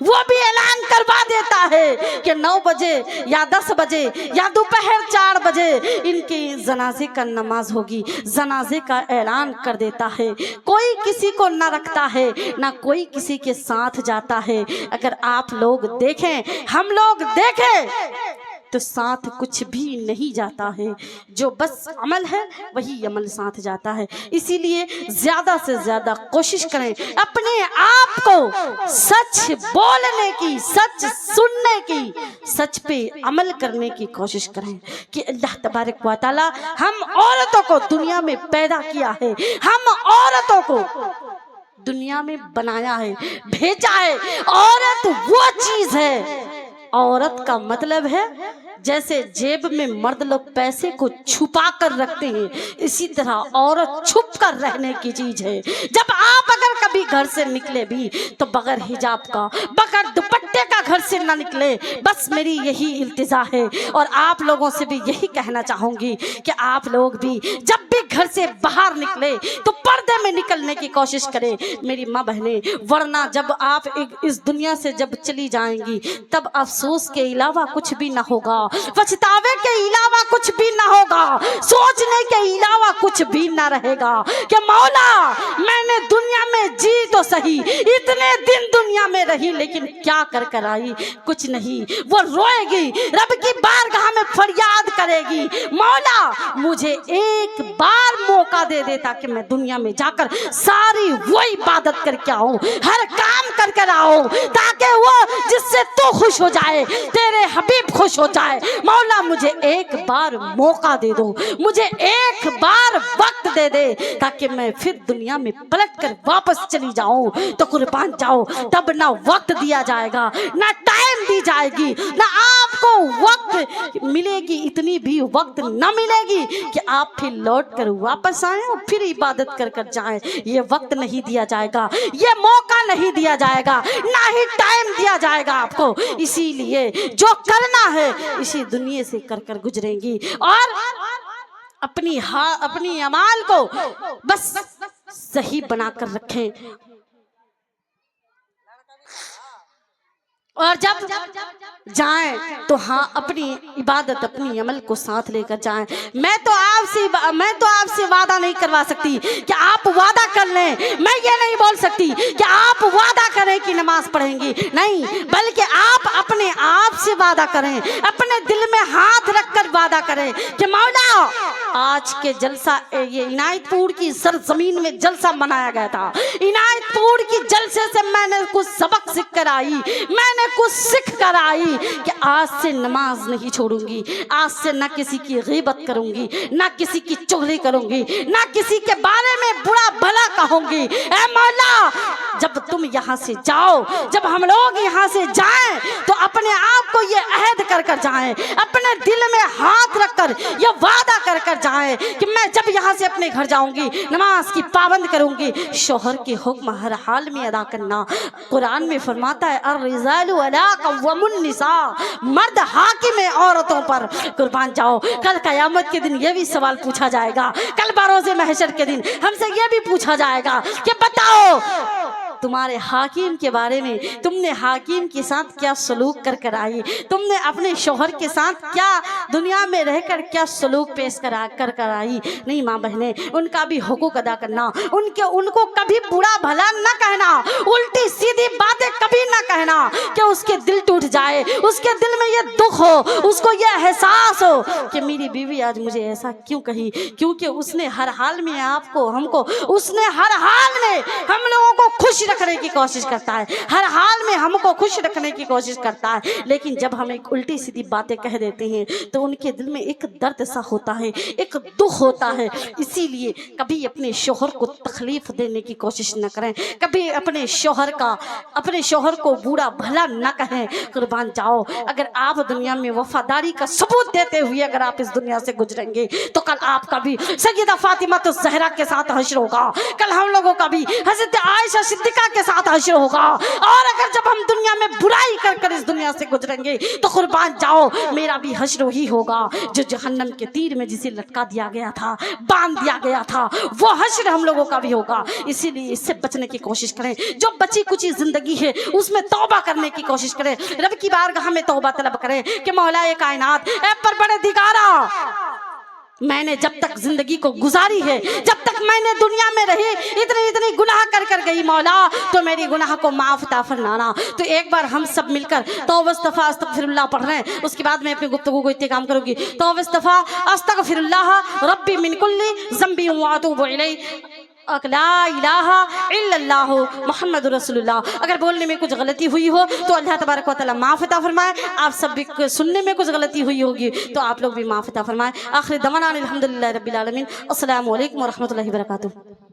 वो भी ऐलान करवा देता है कि 9 बजे या 10 बजे या दोपहर 4 बजे इनके जनाजे का नमाज होगी। जनाजे का ऐलान कर देता है। कोई किसी को न रखता है, ना कोई किसी के साथ जाता है। अगर आप लोग देखें, हम लोग देखें तो साथ कुछ भी नहीं जाता है। जो बस अमल है वही अमल साथ जाता है। इसीलिए ज्यादा से ज्यादा कोशिश करें अपने आप को सच बोलने की, सच सुनने की, सच पे अमल करने की कोशिश करें कि अल्लाह तबारक व तआला हम औरतों को दुनिया में पैदा किया है, हम औरतों को दुनिया में बनाया है, भेजा है। औरत वो चीज है, औरत का मतलब है जैसे जेब में मर्द लोग पैसे को छुपा कर रखते हैं, इसी तरह औरत छुप कर रहने की चीज है। जब आप अगर कभी घर से निकले भी तो बगैर हिजाब का, बगैर दुपट्टे का घर से ना निकले, बस मेरी यही इल्तिजा है। और आप लोगों से भी यही कहना चाहूंगी कि आप लोग भी जब भी घर से बाहर निकले तो पर्दे में निकलने की कोशिश करें मेरी माँ बहने, वरना जब आप इस दुनिया से जब चली जाएंगी तब अफसोस के अलावा कुछ भी ना होगा, पछतावे के अलावा कुछ भी ना होगा, सोचने के अलावा कुछ भी ना रहेगा कि मौला मैंने दुनिया में जी तो सही, इतने दिन दुनिया में रही, लेकिन क्या कर कर आई, कुछ नहीं। वो रोएगी, रब की बारगाह में फरियाद करेगी, मौला मुझे एक बार मौका दे दे ताकि मैं दुनिया में जाकर सारी वो इबादत करके आऊं, हर काम कर कर आऊं, ताकि वो जिससे तू खुश हो जाए, तेरे हबीब खुश हो जाए। मौला मुझे एक बार मौका दे दो, मुझे एक बार वक्त दे दे ताकि मैं फिर दुनिया में पलट कर वापस चली जाऊं। तो कुर्बान जाओ, तब ना वक्त दिया जाएगा, ना टाइम दी जाएगी, ना आपको वक्त मिलेगी, इतनी भी वक्त ना मिलेगी कि आप फिर लौट कर वापस आए और फिर इबादत कर कर जाएं। ये वक्त नहीं दिया जाएगा, ये मौका नहीं दिया जाएगा, ना ही टाइम दिया जाएगा आपको। इसीलिए जो करना है इसी दुनिया से कर कर गुजरेंगी और अपनी अमाल को बस सही बनाकर रखें। और जब जाएं तो हाँ अपनी इबादत, अपनी अमल को साथ लेकर जाएं। मैं तो आपसे वादा नहीं करवा सकती कि आप वादा कर लें, मैं ये नहीं बोल सकती कि आप वादा करें कि नमाज पढ़ेंगी, नहीं, बल्कि आप अपने आप से वादा करें, अपने दिल में हाथ रखकर वादा करें कि मौला आज के जलसा, ये इनायतपुर की सरजमीन में जलसा मनाया गया था, इनायतपुर की जलसे से मैंने कुछ सबक सीख कर आई, मैंने कुछ सीख कर आई कि आज से नमाज नहीं छोड़ूंगी, आज से ना किसी की गीबत करूंगी, ना किसी की चुगली करूंगी, ना किसी के बारे में बुरा भला कहूंगी। ऐ मौला जब तुम यहाँ से जाओ, जब हम लोग यहाँ से जाएं तो अपने आप को ये अहद कर कर जाएं, अपने दिल में हाथ रखकर ये वादा कर कर जाएं कि मैं जब यहाँ से अपने घर जाऊंगी नमाज की पाबंद करूंगी, शोहर के हुक्म हर हाल में अदा करना। कुरान में फरमाता है अर्रिजालु अला कव्वमुन निसा, मर्द हाकिम है औरतों पर। कुर्बान जाओ, कल कयामत के दिन ये भी सवाल पूछा जाएगा, कल बरोज़े महशर के दिन हमसे ये भी पूछा जाएगा कि बताओ तुम्हारे हाकिम के बारे में, तुमने हाकिम के साथ क्या सलूक कर कर आई, तुमने अपने शोहर के साथ क्या दुनिया में रहकर क्या सलूक पेश कर कर आई। नहीं माँ बहने, उनका भी हुकूक अदा करना, उनको कभी बुरा भला न कहना, उल्टी सीधी बातें कभी न कहना कि उसके दिल टूट जाए, उसके दिल में ये दुख हो, उसको ये एहसास हो कि मेरी बीवी आज मुझे ऐसा क्यों कही, क्योंकि उसने हर हाल में आपको हमको उसने हर हाल में हम लोगों को खुश रखने की कोशिश करता है, हर हाल में हमको खुश रखने की कोशिश करता है। लेकिन जब हम एक उल्टी सीधी बातें कह देते हैं तो उनके दिल में एक दर्द सा होता है, एक दुख होता है। इसीलिए कभी अपने शोहर को तकलीफ देने की कोशिश न करें, कभी अपने शोहर को बुरा भला न कहें। कुर्बान जाओ, अगर आप दुनिया में वफादारी का सबूत देते हुए अगर आप इस दुनिया से गुजरेंगे तो कल आपका भी सैयदा फातिमा तो ज़हरा के साथ हश्र होगा, कल हम लोगों का भी हज़रत आयशा सिद्दीक़ा के साथ हश्र होगा। और अगर जब हम दुनिया में बुराई कर कर इस दुनिया से गुजरेंगे तो कुर्बान जाओ मेरा भी हश्र ही होगा। जो जहन्नम के तीर में जिसे लटका दिया गया था, बांध दिया गया था, वो हश्र हम लोगों का भी होगा। इसीलिए इससे बचने की कोशिश करें। जो बची कुची जिंदगी है उसमें तौबा करने की कोशिश करें, रब की बारगाह में तौबा तलब करें कि मौलाए कायनात ए परवरदिगारा, मैंने जब तक जिंदगी को गुजारी है, जब तक मैंने दुनिया में रही, इतने गुनाह कर कर गई मौला, तो मेरी गुनाह को माफ ता फरमाना। तो एक बार हम सब मिलकर तौबा इस्तग़फ़ार अस्तग़फ़िरुल्लाह पढ़ रहे हैं, उसके बाद मैं अपनी गुफ्तगू को इत्तेकाम करूंगी। तौबा इस्तग़फ़ार अस्तग़फ़िरुल्लाह रब्बी मिन कुल्ली ज़ंबी व अतूबु इलैहि ला इलाहा इल्लल्लाह मुहम्मदुर रसूलुल्लाह। अगर बोलने में कुछ गलती हुई हो तो अल्लाह तबारक व तआला माफ़ अता फरमाए। आप सब भी सुनने में कुछ गलती हुई होगी तो आप लोग भी माफ़ अता फरमाए। आखिर दवाना अल्हम्दुलिल्लाहि रब्बिल आलमीन। अस्सलामु अलैकुम व रहमतुल्लाहि व बरकातुहू।